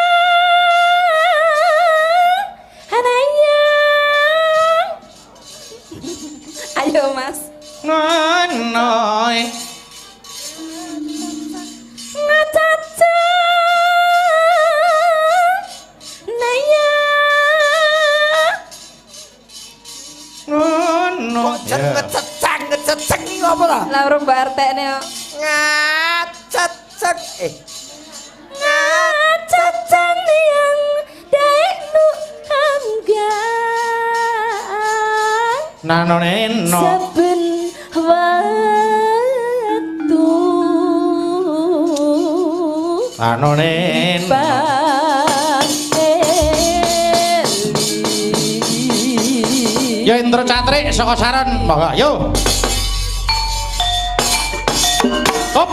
Speaker 4: anayang ayo mas
Speaker 1: ngono
Speaker 4: ngacaca nayang
Speaker 1: ngono
Speaker 3: Kok ngececeng iki apa ta?
Speaker 4: lah urung mbak artekne kok
Speaker 3: Ngacecek.
Speaker 4: ngacacang yang daek nu anggang
Speaker 1: nanone no
Speaker 4: saben waktu
Speaker 1: nanone yo Indra Catrik saka Saron monggo yo hop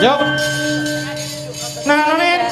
Speaker 1: Yo. Nanone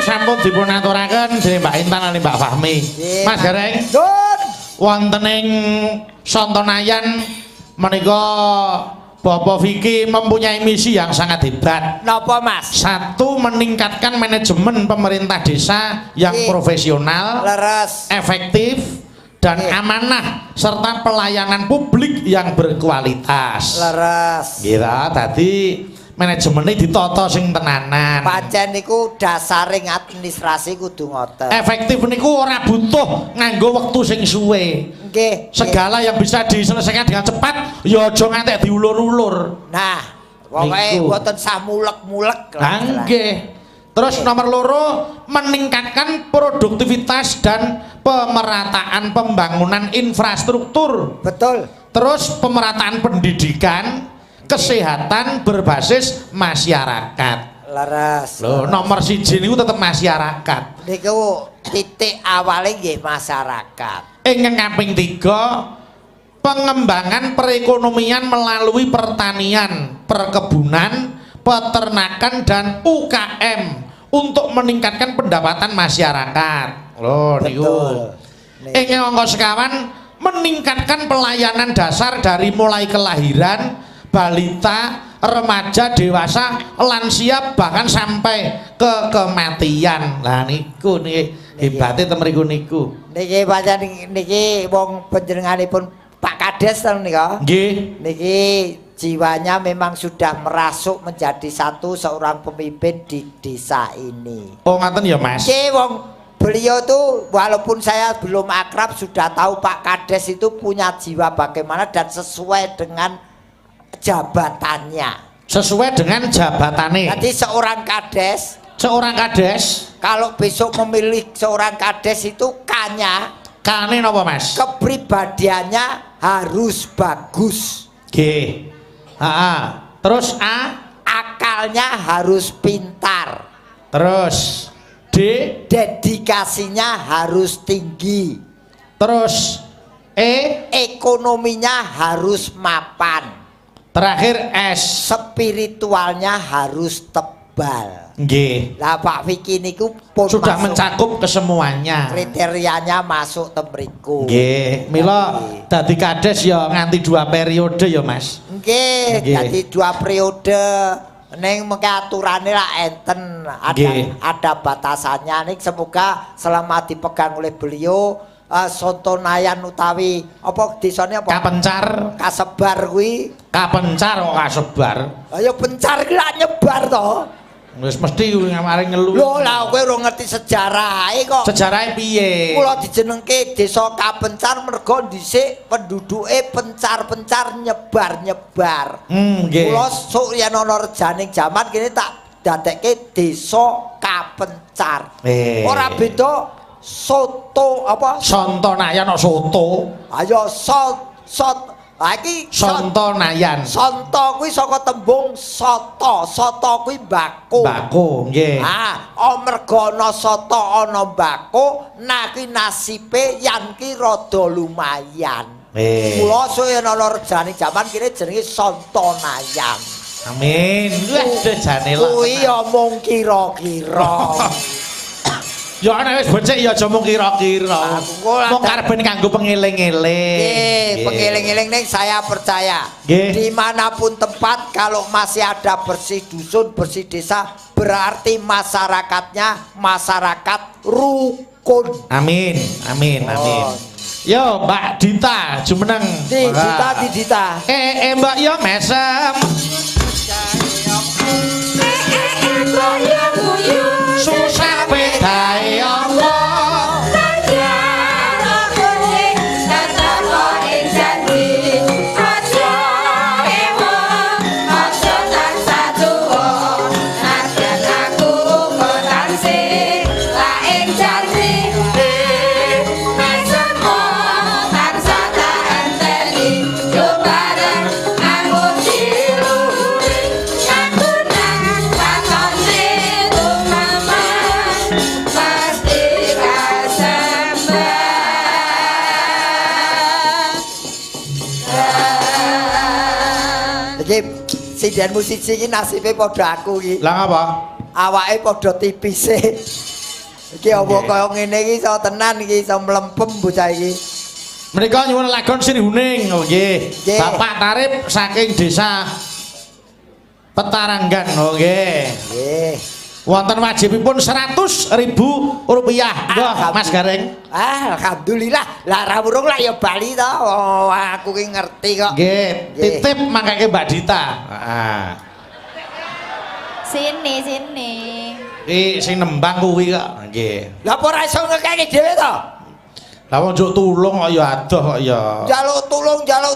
Speaker 1: sampun dipun aturaken dening Mbak Intan lan Mbak Fahmi. Mas Gareng.
Speaker 5: Nun.
Speaker 1: Wonten ing Sontonayan menika Bapak Vicky mempunyai misi yang sangat hebat.
Speaker 3: Napa Mas?
Speaker 1: Satu, meningkatkan manajemen pemerintah desa yang
Speaker 3: Nggih.
Speaker 1: profesional,
Speaker 3: Leres.
Speaker 1: efektif, dan
Speaker 3: Nggih.
Speaker 1: amanah serta pelayanan publik yang berkualitas.
Speaker 3: Leres.
Speaker 1: Kira tadi manajemennya ditata sing tenanan.
Speaker 3: Pancen niku dasaring administrasi kudu ngoten.
Speaker 1: Efektif niku ora butuh nganggo wektu sing suwe.
Speaker 3: Nggih.
Speaker 1: Segala yang bisa diselesaikan dengan cepat, ya aja ngantek diulur-ulur.
Speaker 3: Nah, pokoke
Speaker 1: Niku.
Speaker 3: mboten samulek-mulek.
Speaker 1: Lah nggih. Terus nomor loro, meningkatkan produktivitas dan pemerataan pembangunan infrastruktur.
Speaker 3: Betul.
Speaker 1: Terus pemerataan pendidikan, kesehatan berbasis masyarakat.
Speaker 3: Leres.
Speaker 1: Loh, nomor siji niku tetep masyarakat.
Speaker 3: Niku titik awalnya nggih masyarakat.
Speaker 1: Ingkang kaping 3, pengembangan perekonomian melalui pertanian, perkebunan, peternakan dan UKM untuk meningkatkan pendapatan masyarakat. Loh niku.
Speaker 3: Betul.
Speaker 1: Ingkang angka sekawan, meningkatkan pelayanan dasar dari mulai kelahiran, balita, remaja, dewasa, lansia bahkan sampai ke kematian. Lah niku nih hebate ten mriku niku.
Speaker 3: Niki pancen niki wong panjenenganipun Pak Kades ten nika.
Speaker 1: Nggih.
Speaker 3: Niki jiwanya memang sudah merasuk menjadi seorang pemimpin di desa ini.
Speaker 1: Oh ngaten ya Mas.
Speaker 3: Niki wong beliau tuh walaupun saya belum akrab sudah tahu Pak Kades itu punya jiwa bagaimana dan sesuai dengan jabatannya.
Speaker 1: Sesuai dengan jabatannya.
Speaker 3: Jadi seorang kades kalau besok memilih seorang kades itu
Speaker 1: kane napa Mas?
Speaker 3: kepribadiannya harus bagus.
Speaker 1: G. Terus A,
Speaker 3: Akalnya harus pintar.
Speaker 1: terus D,
Speaker 3: Dedikasinya harus tinggi.
Speaker 1: terus E,
Speaker 3: Ekonominya harus mapan.
Speaker 1: terakhir S.
Speaker 3: Spiritualnya harus tebal.
Speaker 1: Nggih.
Speaker 3: Lah Pak Vicky niku pun
Speaker 1: Sudah
Speaker 3: masuk
Speaker 1: mencakup kesemuanya.
Speaker 3: kriterianya masuk temriku.
Speaker 1: Nggih. Mila dadi kades ya nganti 2 periode ya Mas.
Speaker 3: Nggih,
Speaker 1: Nggih.
Speaker 3: dadi 2 periode. Ning mengke aturane lah enten
Speaker 1: Nggih.
Speaker 3: ada batasannya. Ning semoga selama dipegang oleh beliau Sontonayan utawi apa desane apa?
Speaker 1: Kapencar,
Speaker 3: Kasebar kuwi.
Speaker 1: kapencar kok kasebar.
Speaker 3: Ayo pencar ki lak nyebar to.
Speaker 1: Wis mesti ngamari ngelu.
Speaker 3: Lho lah kowe ora ngerti sejarahe kok.
Speaker 1: Sejarahe piye?
Speaker 3: Kula dijenengke desa Kapencar mergo dhisik penduduke pencar-pencar nyebar-nyebar.
Speaker 1: Nggih.
Speaker 3: Kula sok yen ana rejaning jaman kene tak dadekke desa Kapencar. Ora beda soto apa?
Speaker 1: Sontonayan kok soto.
Speaker 3: Ayo iki
Speaker 1: Sontonayan.
Speaker 3: Sonto kuwi saka tembung soto. Soto kuwi mbako.
Speaker 1: Mbako, nggih.
Speaker 3: Merga ana soto ana mbako, naki nasibe yan ki rada lumayan. Kula sok yen ana rejane jaman kene jenenge Sontonayan.
Speaker 1: Amin. Wah, rejane lak.
Speaker 3: Kuwi ya mung kira-kira.
Speaker 1: Ya ana wis becik ya aja mung kira-kira. Mung karepen kanggo pengeling-eling.
Speaker 3: Nggih, pengeling-eling ning saya percaya. Dimanapun tempat kalau masih ada bersih dusun, bersih desa, berarti masyarakatnya masyarakat rukun.
Speaker 1: Amin, amin, amin. Yo Mbak Dita, jumeneng.
Speaker 3: Di Dita.
Speaker 1: Mbak yo mesem. Susah bedae Allah.
Speaker 3: Sinden musisi iki nasibe padha aku iki.
Speaker 1: Lah ngapa?
Speaker 3: Awake padha tipise. Iki apa kaya ngene iki iso tenan iki iso mlempem bocah iki.
Speaker 1: Menika nyuwun lagon Sri Huning. Oh nggih. Bapak Tarip saking desa Petaranggan. Oh nggih.
Speaker 3: Nggih.
Speaker 1: Wonten wajibipun 100.000 rupiah. Nggih, Mas Gareng.
Speaker 3: Alhamdulillah. Lah ra urung lah ya bali to. Oh, aku ki ngerti kok.
Speaker 1: Nggih, titip mangkake Mbak Dita. Heeh.
Speaker 4: Sini.
Speaker 1: Sing nembang kuwi kok. Nggih.
Speaker 3: Lah apa ora iso ngekeki dhewe to?
Speaker 1: Lah wong njuk tulung kok ya adoh kok ya.
Speaker 3: Jaluk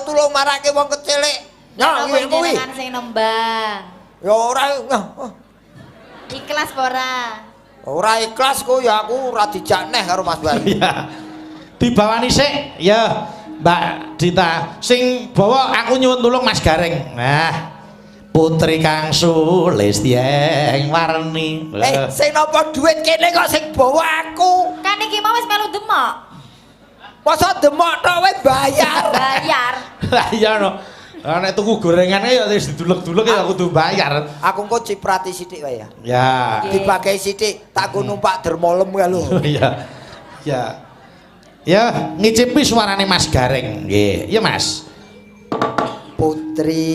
Speaker 3: tulung marake wong kecilik. Nyok kuwi.
Speaker 4: Jenengan sing nembang.
Speaker 3: Ya ora
Speaker 4: Ikhlas apa ora?
Speaker 3: ora ikhlas ku ya aku ora dijak neh karo Mas Bayu.
Speaker 1: Iya. Dibawani sik ya Mbak Dita. Sing bawa aku nyuwun tulung Mas Gareng. Nah, Putri Kang Sulistyeng Warni.
Speaker 3: Sing napa duit kene kok sing bawa aku?
Speaker 4: Kan iki mau wis melu demok.
Speaker 3: Masa demok tok wae bayar.
Speaker 4: Bayar.
Speaker 1: Lah iya no. Nek tuku gorengane ya wis didulek-dulek ya kudu bayar.
Speaker 3: Aku engko ciprati sithik wae ya.
Speaker 1: Ya.
Speaker 3: Dipakai sithik, tak ku numpak dermolem ya lho.
Speaker 1: Iya. Ya. Ya, ngicipi suarane Mas Gareng. Nggih. Iya, Mas.
Speaker 3: Putri.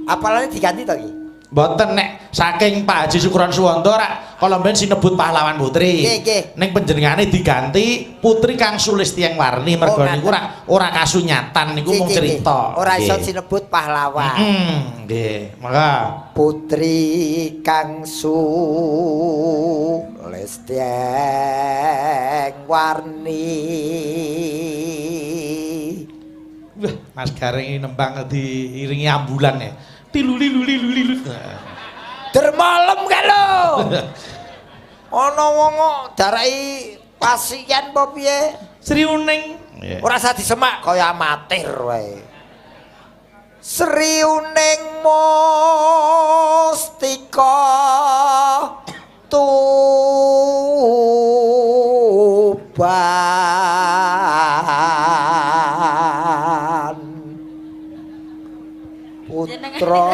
Speaker 3: Apalane diganti to iki?
Speaker 1: Mboten nek saking Pak Haji Syukron Suwondo rak kala mben sinebut pahlawan putri.
Speaker 3: Nggih.
Speaker 1: Ning panjenengane diganti Putri Kang Sulistyeng Warni mergo niku ora kasunyatan niku mung cerita.
Speaker 3: Ora iso sinebut pahlawan.
Speaker 1: Nggih. Maka
Speaker 3: Putri Kang Sulistyeng Warni.
Speaker 1: wah, Mas Gareng nembang diiringi ambulan ya. Tiluli.
Speaker 3: Dermalem kan lho. Ana wong darai pasien apa piye?
Speaker 1: Sri Uning.
Speaker 3: Ora usah disemak kaya amatir wae. Sri Uning Mustika Tuban Putra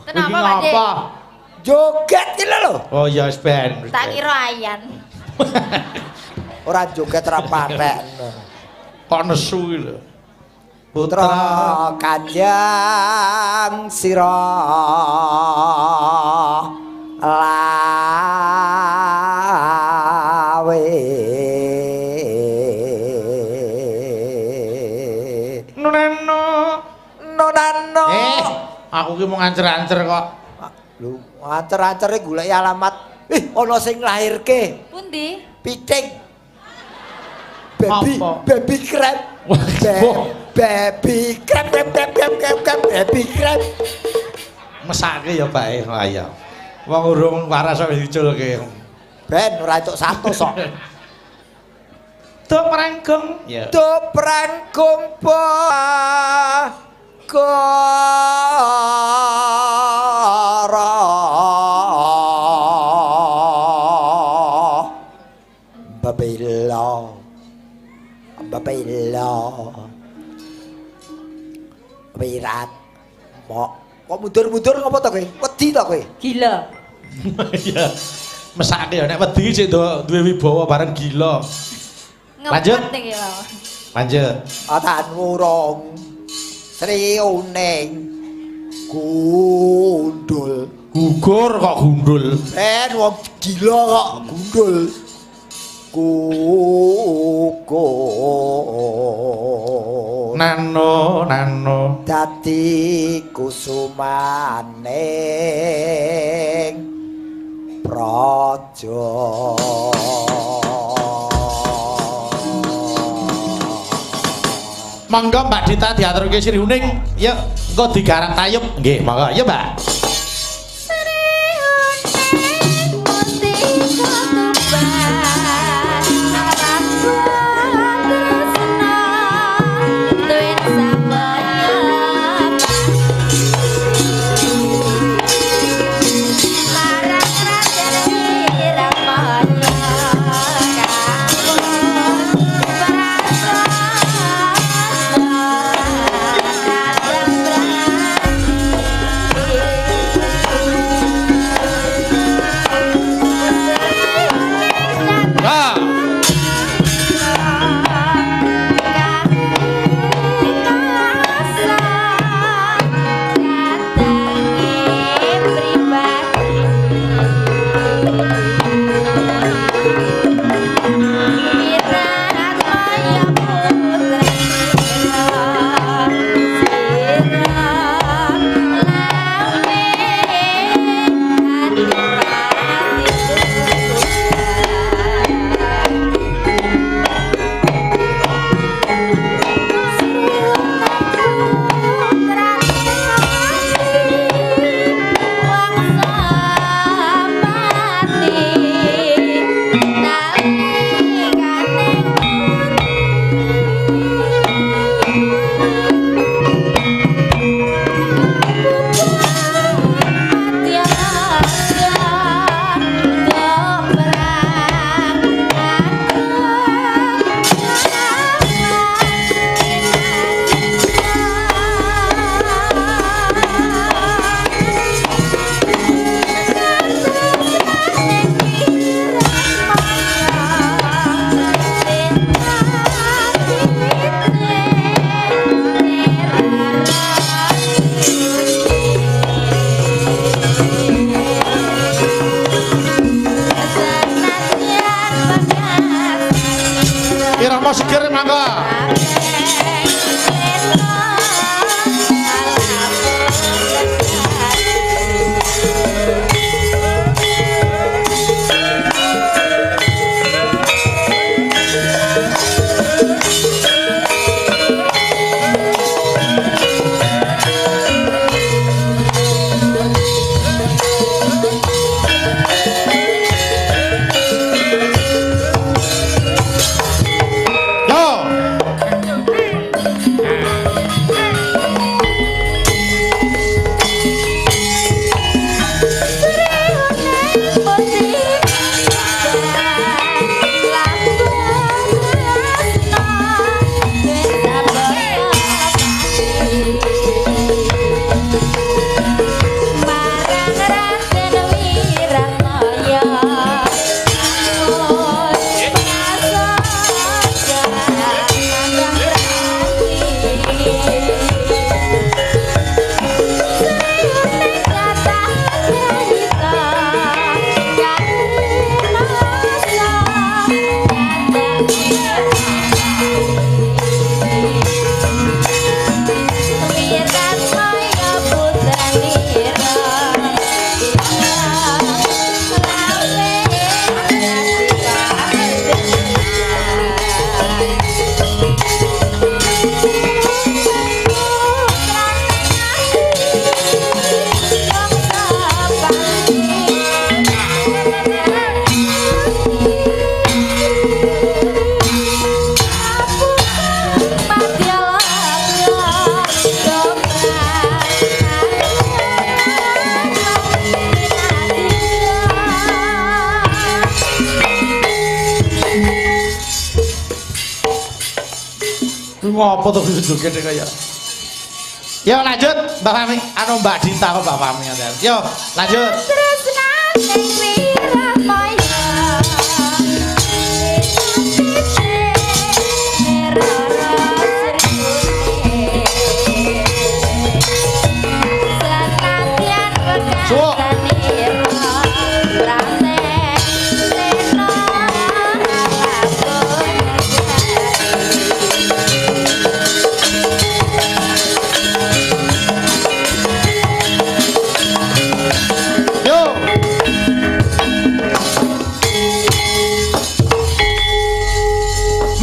Speaker 4: Kenapa, Pak Dik?
Speaker 3: Joget iki lho.
Speaker 1: Oh ya wis ben.
Speaker 4: Tak kira ayan.
Speaker 3: Ora joget ra paten.
Speaker 1: Kok nesu iki lho.
Speaker 3: Putra Kanjeng Sira lawe Nonano
Speaker 1: aku ki mau ngancer-ancer kok.
Speaker 3: Lho, ancer-ancere golek alamat. Ana sing lairke.
Speaker 4: Pundi?
Speaker 3: Piting.
Speaker 1: Apa?
Speaker 3: Baby crab. Baby crab, baby crab.
Speaker 1: Mesake ya Pak lah ya. Wong urung waras wis diculke.
Speaker 3: Ben ora entuk 100 kok.
Speaker 1: Tuk Pranggong. Ya.
Speaker 3: Tuk Pranggong Goro. Babila. Wirat. Kok mundur-mundur ngopo to kowe? Wedi to kowe?
Speaker 4: Gila.
Speaker 1: Iya. Mesake ya nek wedi sik duwe wibawa bareng gila. Lanjut.
Speaker 4: Ngepet iki lho.
Speaker 1: Lanjut.
Speaker 3: Atan wurung Sri Uning gundul.
Speaker 1: Gugur kok gundul.
Speaker 3: Wong gila kok gundul. Gugur.
Speaker 1: Nano.
Speaker 3: Dadi kusumaning praja.
Speaker 1: Monggo Mbak Dita diaturke Sri Uning. Ya, engko digarap tayub. Nggih, monggo. Ya, Mbak. seger mangga. Ngopo to joget kaya. Yo lanjut Mbak Fami, anu Mbak Dita kok Mbak Fami ya. Yo lanjut.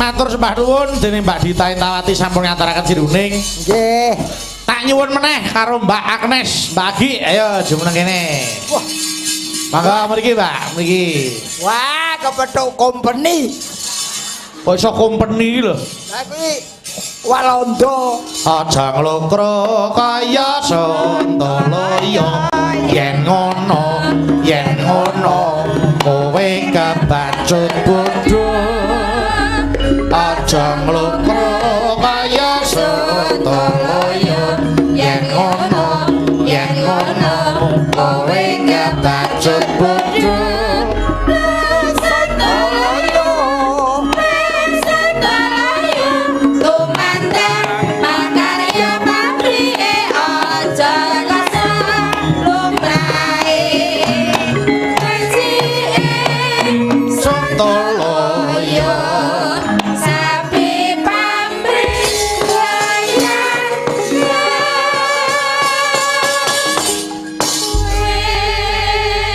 Speaker 1: Matur sembah nuwun dening Mbak Dita Intawati sampun ngaturaken siruning.
Speaker 3: Nggih.
Speaker 1: Tak nyuwun meneh karo Mbak Agnes, Mbak Agi, ayo jumeneng kene. Wah. Mangga mriki, Mbak, mriki.
Speaker 3: Wah, kepethuk company.
Speaker 1: Kok iso company lho?
Speaker 3: Lah kuwi Walanda.
Speaker 1: Aja nglokro kaya Sontoloyo. Yen ngono kowe kebacut bodho. Aja nglokro kaya Sontoloyo. Yen ngono kowe kebacut bodho.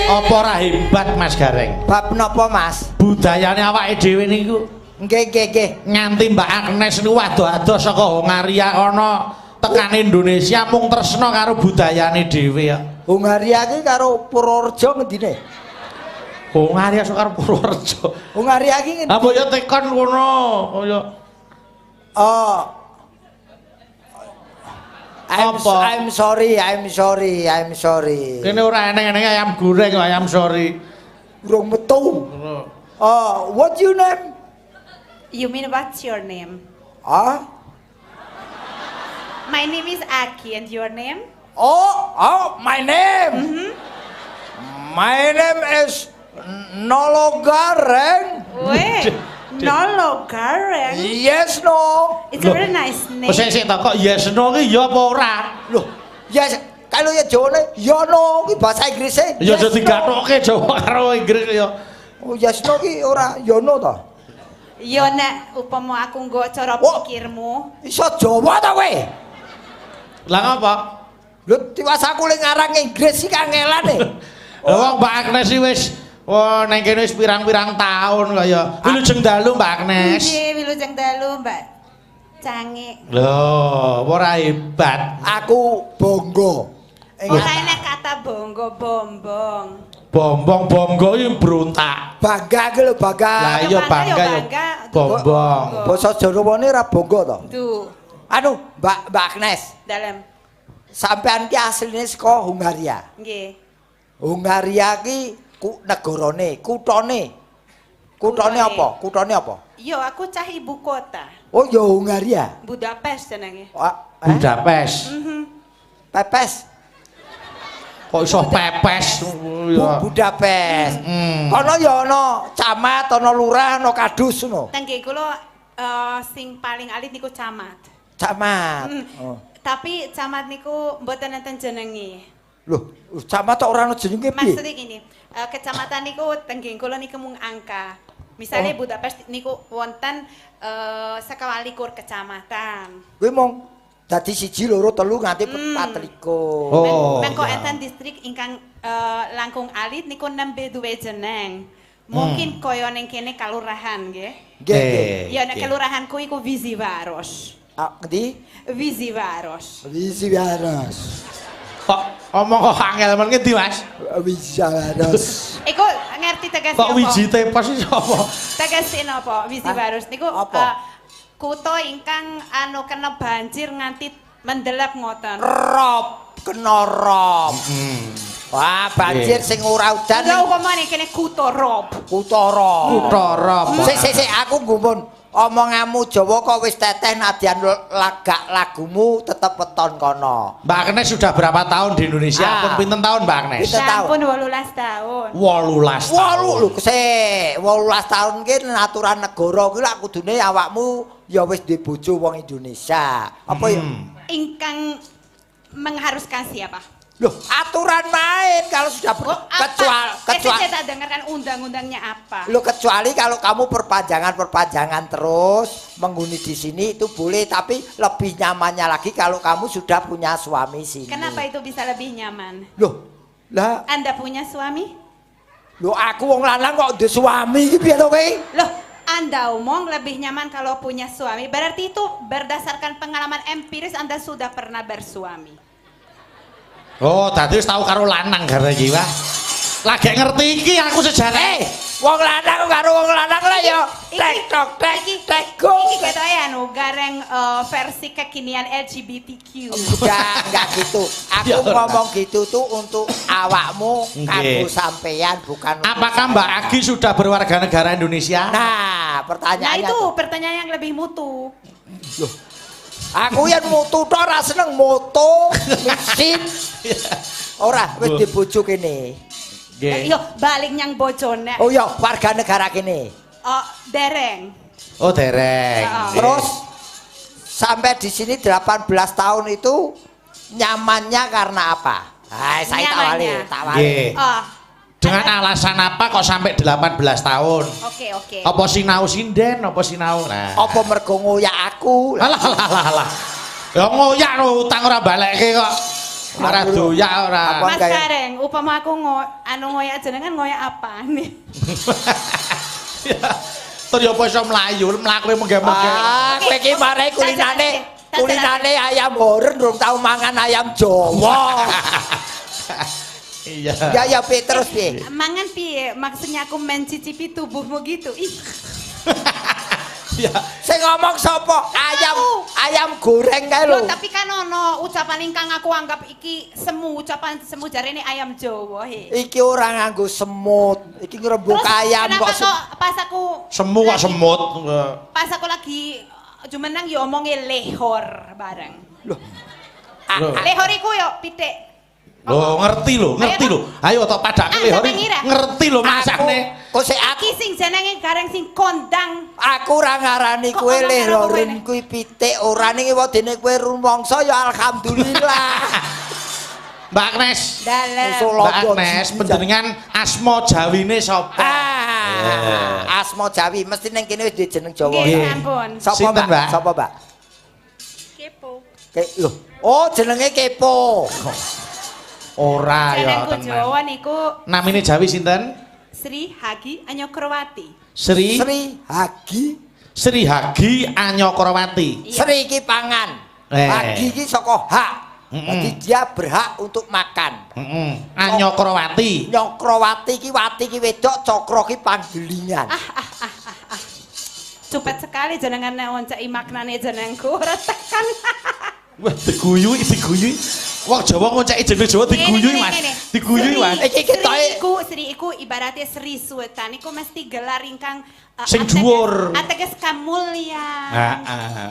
Speaker 1: Apa ora hebat Mas Gareng?
Speaker 3: Bab napa Mas?
Speaker 1: Budayane awake dhewe niku.
Speaker 3: Nggih.
Speaker 1: Nganti Mbak Agnes niku ado-ado saka Hongaria kono tekan Indonesia mung tresna karo budayane dhewe ya.
Speaker 3: Hongaria ki karo Purworejo ngendine?
Speaker 1: Hongaria sok karo Purworejo.
Speaker 3: Hongaria ki ngendi?
Speaker 1: Lah mbok yo tekan kono, kaya
Speaker 3: I'm sorry.
Speaker 1: Kene ora eneng-eneng ayam goreng kok ayam sorry.
Speaker 3: Urung metu. What your name?
Speaker 6: You mean what's your name? My name is Aki and your name?
Speaker 3: My name. My name is Nolo Gareng.
Speaker 6: Wait, Nolo Gareng?
Speaker 3: Yes, no.
Speaker 6: It's a very nice name.
Speaker 1: Sik to kok yes no ki ya apa ora?
Speaker 3: Loh, yes. Kalau ya Jawane, ya no ki bahasa Inggrisnya.
Speaker 1: Ya aja digathoke Jawa karo Inggris ya.
Speaker 3: Oh, yes no ki ora ya no to.
Speaker 6: Yo nek upama aku nggo cara
Speaker 3: Oh.
Speaker 6: pikirmu,
Speaker 3: Iso Jawa ta kowe?
Speaker 1: Lah ngapa?
Speaker 3: Lho tiwas aku le ngarang Inggris iki kangelan e.
Speaker 1: Lah wong Mbak Agnes iki wis nang kene wis pirang-pirang tahun kaya. Wilujeng dalu Mbak Agnes.
Speaker 6: nggih wilujeng dalu Mbak Cangik.
Speaker 1: Loh, ora hebat.
Speaker 3: Aku bangga.
Speaker 6: Ora enek kata bonggo bombong.
Speaker 1: Bombong-bonggo iki berontak.
Speaker 3: Bangga ki lho bangga.
Speaker 1: Lah iya bangga ya. Bombong.
Speaker 3: Basa Jawane ra bangga to.
Speaker 6: Tuh,
Speaker 3: Anu, Mbak Agnes,
Speaker 6: dalam.
Speaker 3: sampean ki asline saka Hungaria.
Speaker 6: Nggih.
Speaker 3: Hungaria ki negarane, kuthane. Kuthane apa? Kuthane apa?
Speaker 6: Yo aku cah ibu kota.
Speaker 3: Oh ya Hungaria.
Speaker 6: Budapest jenenge.
Speaker 1: Budapest.
Speaker 3: Pepes.
Speaker 1: Kok iso pepes? Ya.
Speaker 3: Budapest. Kono ya ana camat, ana lurah, ana kadus ngono.
Speaker 6: Tengge kula sing paling alit niku camat.
Speaker 3: Camat. Oh.
Speaker 6: Tapi camat niku mboten enten jenenge.
Speaker 3: Loh, camat tok ora ana jenenge piye?
Speaker 6: Maksudnya gini, kecamatan niku tengge kula niku mung angka. Misalnya Budapest niku wonten 21 kecamatan.
Speaker 3: Kuwi mong dadi 1 2 3 nganti 24.
Speaker 1: Oh.
Speaker 6: Mengko enten distrik ingkang langkung alit niku nembe duwe jeneng. Mungkin kaya ning kene kalurahan nggih.
Speaker 3: Nggih.
Speaker 6: Ya nek kelurahanku iku Vizivaros.
Speaker 3: Ngendi?
Speaker 6: Vizivaros.
Speaker 3: Vizivaros.
Speaker 1: Kok omong kok angel men ngendi Mas?
Speaker 3: Vizivaros.
Speaker 6: Iku ngerti tegas
Speaker 1: Kok wiji tepos iki sapa?
Speaker 6: Tegas napa Vizivaros niku kutha ingkang anu kena banjir nganti mendelep ngoten.
Speaker 3: Rop, kena rop. Wah, banjir sing ora udan.
Speaker 6: Lha upamane kene kutha Rob.
Speaker 3: Kutha rop.
Speaker 1: Kutha Rob.
Speaker 3: Sik aku gumun. Omonganmu Jawa kok wis teteh nadyan lagak lagumu tetep weton kono.
Speaker 1: Mbak Agnes sudah berapa tahun di Indonesia? Pun pinten tahun Mbak Agnes?
Speaker 3: Pinten tahun?
Speaker 6: Sampun 18 tahun.
Speaker 1: 18 tahun.
Speaker 3: Lho, sik 18 tahun ki aturan negara kuwi lak kudune awakmu ya wis duwe bojo wong Indonesia. Apa ya?
Speaker 6: Ingkang mengharuskan siapa?
Speaker 3: Loh, aturan main kalau sudah kecuali
Speaker 6: saya tak dengarkan undang-undangnya apa.
Speaker 3: Loh, kecuali kalau kamu perpanjangan terus menghuni di sini itu boleh, tapi lebih nyamannya lagi kalau kamu sudah punya suami sini.
Speaker 6: Kenapa itu bisa lebih nyaman?
Speaker 3: Loh, lah,
Speaker 6: Anda punya suami?
Speaker 3: loh aku wong lanang kok duwe suami iki piye to kowe?
Speaker 6: Loh, Anda omong lebih nyaman kalau punya suami. Berarti itu berdasarkan pengalaman empiris Anda sudah pernah bersuami.
Speaker 1: Oh, dadi wis tau karo lanang gara iki wah. Lagi ngerti iki aku sejarah.
Speaker 3: Wong lanang karo wong lanang lah ya. Tek tok tek go.
Speaker 6: Iki ketoke anu gareng versi kekinian LGBTQ.
Speaker 3: Enggak gitu. Aku ngomong gitu tuh untuk awakmu kanggo sampean bukan.
Speaker 1: Apakah Mbak Agi sudah berwarga negara Indonesia?
Speaker 3: Nah, pertanyaannya.
Speaker 6: Nah itu pertanyaan yang lebih mutu.
Speaker 3: Loh. Aku yang mutu tok ora seneng moto, mesin. Ora wis dibojo kene.
Speaker 1: Nggih.
Speaker 6: Yo balik nyang bojone.
Speaker 3: Oh iya, warga negara kene.
Speaker 6: Oh, dereng.
Speaker 1: Oh, dereng.
Speaker 3: Terus sampai di sini 18 tahun itu nyamannya karena apa? Saya tawali.
Speaker 1: Nggih. Dengan alasan apa kok sampai 18 tahun?
Speaker 6: Oke.
Speaker 1: Apa sinau sinden, apa sinau? Nah.
Speaker 3: Apa mergo ngoyak aku?
Speaker 1: Alah. Ya ngoyak lho utang ora balekke kok. Ora doyak ora.
Speaker 6: Mas Kareng, upama aku ngoyak jenengan ngoyak apa nih?
Speaker 1: Terus ya apa iso mlayu, mlaku mengge-mengge.
Speaker 3: Kowe iki marai kulinane ayam horeng durung tau mangan ayam Jawa.
Speaker 1: Iya.
Speaker 3: Ya Pi terus piye?
Speaker 6: Mangan piye? Maksudnya aku mencicipi tubuhmu gitu. Ih.
Speaker 1: Ya.
Speaker 3: Sing ngomong sapa? Ayam goreng kae lho.
Speaker 6: Loh, tapi kan ono ucapan ingkang aku anggap iki ucapan semu jarene ayam Jawa he.
Speaker 3: Iki ora nganggo semut. Iki ngrembug ayam
Speaker 6: kok.
Speaker 3: kok.
Speaker 6: Pas aku
Speaker 1: Semu kok semut.
Speaker 6: Pas aku lagi jumenang yo omongi lehor bareng.
Speaker 3: Loh.
Speaker 6: Lehor iku yo pitik.
Speaker 1: Loh, ngerti lho. Ayo tok padake lehor. Ngerti lho masakne.
Speaker 3: Kok sik
Speaker 6: Iki sing jenenge gareng sing kondang.
Speaker 3: aku ora ngarani kowe lehoren kuwi pitik, ora ning wedene kowe rumangsa ya alhamdulillah.
Speaker 1: Mbak Agnes.
Speaker 6: Dalam.
Speaker 1: Mbak Agnes, panjenengan asma jawine sapa?
Speaker 3: Asma Jawi mesti ning kene wis duwe jeneng Jawa.
Speaker 6: Nggih, sampun.
Speaker 3: Sapa
Speaker 1: Sinten,
Speaker 3: Mbak?
Speaker 1: Mbak?
Speaker 3: Sapa Mbak?
Speaker 6: Kepo.
Speaker 3: Lho, oh jenenge Kepo.
Speaker 1: Ora ya
Speaker 6: Jenengku Jawa niku
Speaker 1: Namine Jawi sinten?
Speaker 6: Sri Hagi Anyokrowati.
Speaker 1: Sri
Speaker 3: Sri Hagi.
Speaker 1: Anyokrawati.
Speaker 6: Iya.
Speaker 3: Sri iki pangan. Hagi iki saka hak. Jadi dia berhak untuk makan.
Speaker 1: Anyokrawati.
Speaker 3: Nyokrawati iki wati iki wedok, cokro iki panggelingan.
Speaker 6: Cepet sekali jenengan ngonceki maknane jenengku ora tekan.
Speaker 1: Wah, diguyu. Wong Jawa ngonceki jeneng Jawa diguyu, Mas. Diguyu, Mas.
Speaker 3: Iki ketoke
Speaker 6: Sri iku ibaratnya Sri Sultan iku mesti gelar ingkang
Speaker 1: Sing dhuwur.
Speaker 6: ateges kamulyan.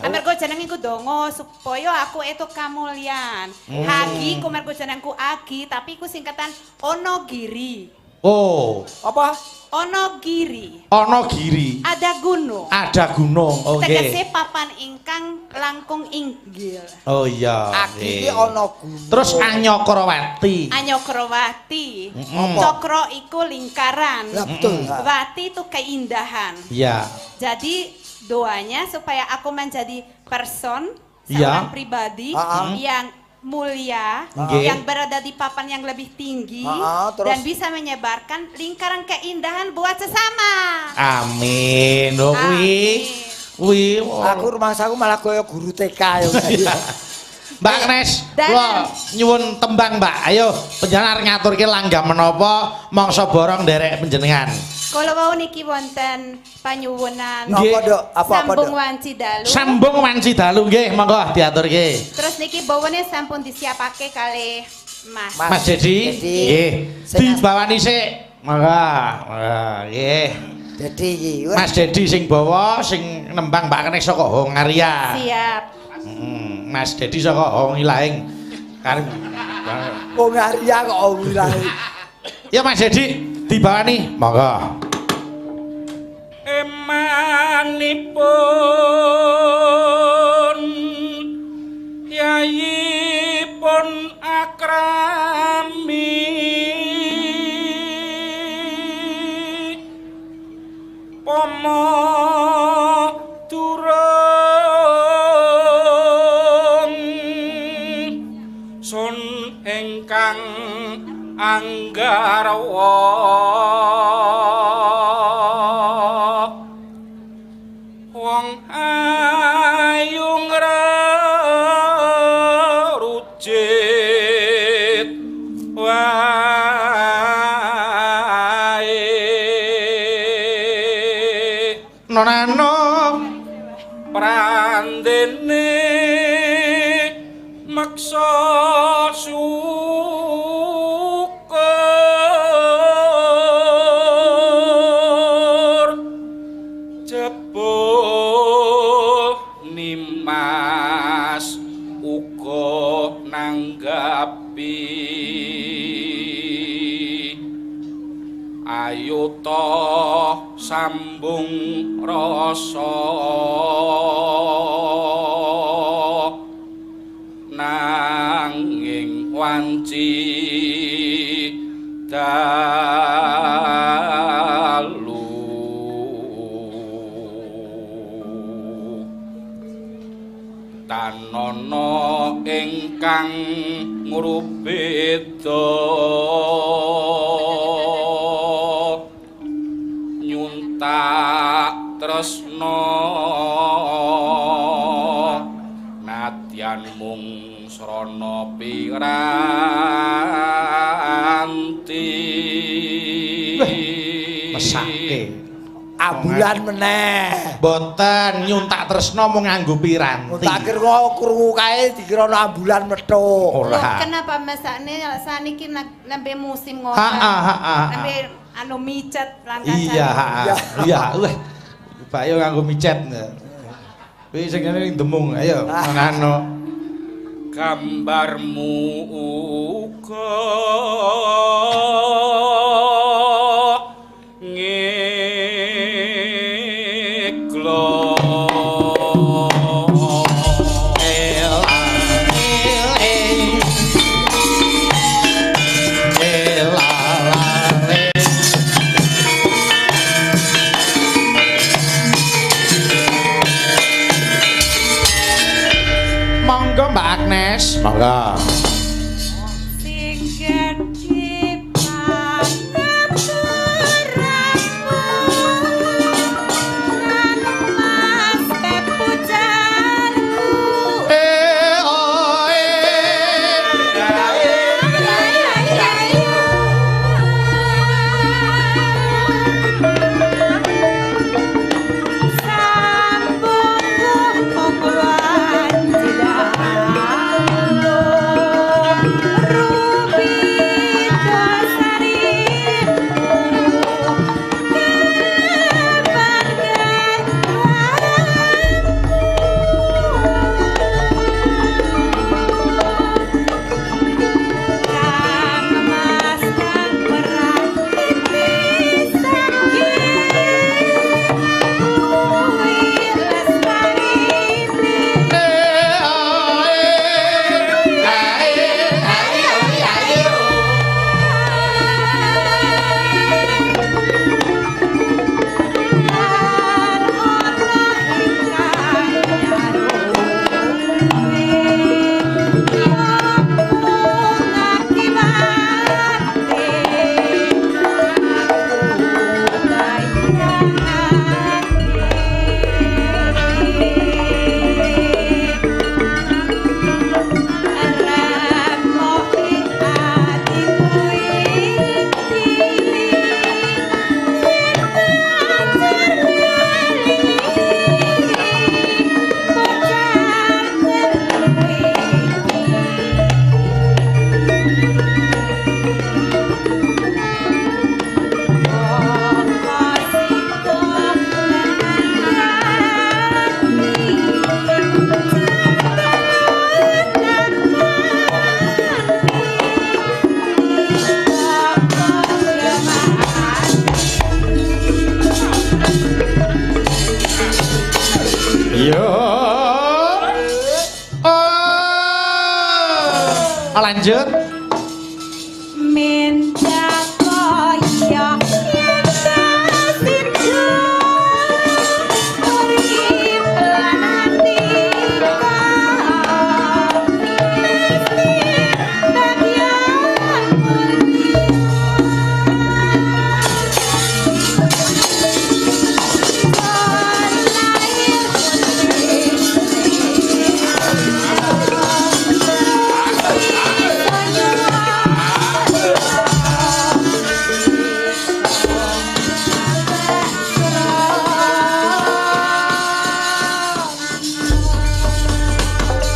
Speaker 6: Amarga jeneng iku donga supaya aku itu kamulyan. Hagi ku mergo jenengku Agi tapi iku singkatan Onogiri.
Speaker 1: Oh,
Speaker 3: apa?
Speaker 6: Onogiri.
Speaker 1: Onogiri.
Speaker 6: Ada gunung.
Speaker 1: Ada gunung. Oh, nggih.
Speaker 6: Tegese papan ingkang langkung inggil.
Speaker 1: Oh iya.
Speaker 3: Agi iki ana gunung.
Speaker 1: Terus Anyokrawati.
Speaker 6: Anyokrowati. Cokro iku lingkaran.
Speaker 3: Lah betul.
Speaker 6: Wati itu keindahan.
Speaker 1: Iya.
Speaker 6: Jadi doanya supaya aku menjadi person
Speaker 1: Iya.
Speaker 6: seorang pribadi yang mulia,
Speaker 1: Nggih.
Speaker 6: yang berada di papan yang lebih tinggi
Speaker 3: Terus?
Speaker 6: dan bisa menyebarkan lingkaran keindahan buat sesama.
Speaker 1: Amin. Oh kuwi. Kuwi.
Speaker 3: Aku rumangsaku malah kaya guru TK ya.
Speaker 1: Mbak Nes,
Speaker 6: Dan-
Speaker 1: kula nyuwun tembang, Mbak. Ayo panjenengan ngaturke langgam menapa mangsa borong nderek panjenengan.
Speaker 6: Kalau mau niki wonten panyuwunan
Speaker 1: Nggih.
Speaker 3: Apa, Dok? Apa,
Speaker 6: sambung
Speaker 3: Dok?
Speaker 6: wanci dalu.
Speaker 1: Sambung wanci dalu nggih, monggo diaturke.
Speaker 6: Terus niki bawane sampun disiapake kali Mas.
Speaker 1: Mas Dedi, nggih. Dibawani sik. Monggo. Nggih.
Speaker 3: Jadi iki
Speaker 1: Mas Dedi sing bawa, sing nembang Mbak Kenek saka Hongaria.
Speaker 6: Siap.
Speaker 1: Mas Dedi saka Hongilahing.
Speaker 3: wong Arya kok wilahe.
Speaker 1: Ya Mas Dedi, dibawani. Monggo.
Speaker 2: Emanipun yayipun akrami pomo durung sun ingkang anggarwa wong ayu ngrujit wae
Speaker 1: Nonano
Speaker 2: prandene maksa syukur jebul nimas uga nanggapi ayo to sambung rasa nanging wanci dalu tanana ingkang ngrubeda nyuntak tresna nadyan mung srana piranti
Speaker 1: mesake.
Speaker 3: Ambulan meneh.
Speaker 1: Boten nyuntak tresna mung nganggo piranti.
Speaker 3: Tak kira krungu kae dikira ambulan metu.
Speaker 1: Ora.
Speaker 6: Kenapa masakne saniki nembe musim ngoten. Nembe anu micet lan
Speaker 1: Iya, iya. Wah. Bayo nganggo micet. Kuwi sing ngene ning demung. Ayo, ngono.
Speaker 2: gambarmu uga ngeklo
Speaker 1: Leres, monggo.
Speaker 6: Sing gedhe panaturangku Mas Pepu Jalu
Speaker 1: Lanjut.
Speaker 6: Menja koyo yen situ urip lan ati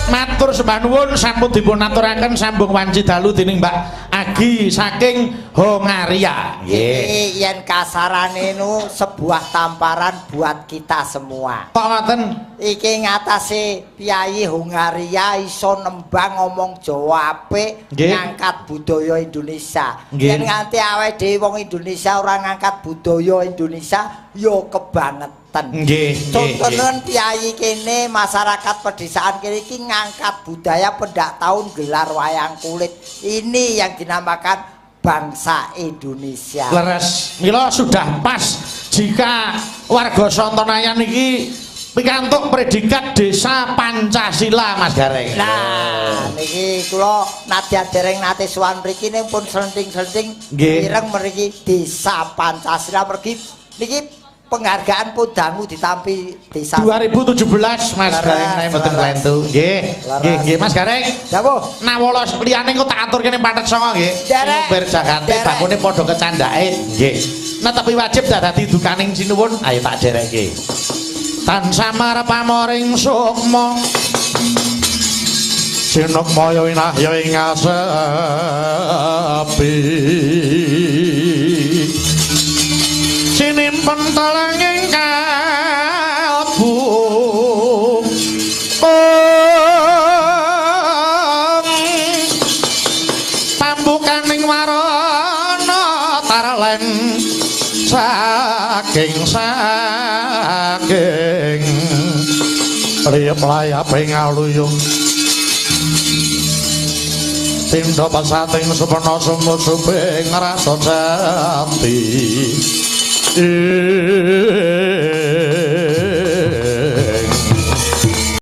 Speaker 1: Matur sembah nuwun sampun dipun aturaken sambung wanci dalu dening Mbak Agi saking Hongaria.
Speaker 3: Nggih, yen kasarane nu sebuah tamparan buat kita semua.
Speaker 1: Kok ngoten?
Speaker 3: Iki ngatasi Piyayi Hongaria iso nembang ngomong Jawa apik, ngangkat budaya Indonesia. Yen nganti awake dhewe wong Indonesia ora ngangkat budaya Indonesia, yo kebangetan.
Speaker 1: Nggih.
Speaker 3: Contohnya Piyayi kene masyarakat pedesaan kene iki ngangkat budaya pendak tahun gelar wayang kulit. Ini yang dinamakan bangsa Indonesia.
Speaker 1: Leres, mila sudah pas jika warga Sontonayan iki pikantuk predikat desa Pancasila Mas Gareng.
Speaker 3: Nah, niki kula nadyan dereng nate sowan mriki ning pun slenting-slenting ireng mriki desa Pancasila mriki niki penghargaan pun dangu ditampi desa
Speaker 1: 2017 Mas Gareng nek mboten klentu. Nggih. Nggih Mas Gareng.
Speaker 3: Dawuh.
Speaker 1: Nawala liyane engko tak aturke ning Pathet Songo nggih. Ber Jaganti bakune padha kecandhake. Nggih. Nah tapi wajib dadi dukaning sinuwun. Ayo tak derekke. Tansah marep pamoring sukma. Sinuk moyo inah ya ing asepi. Sinimpen telenging kalbu. Pambukaning warana tarlen saking riyep layaping aluyung tindha pasating supana sumusuping rasa jati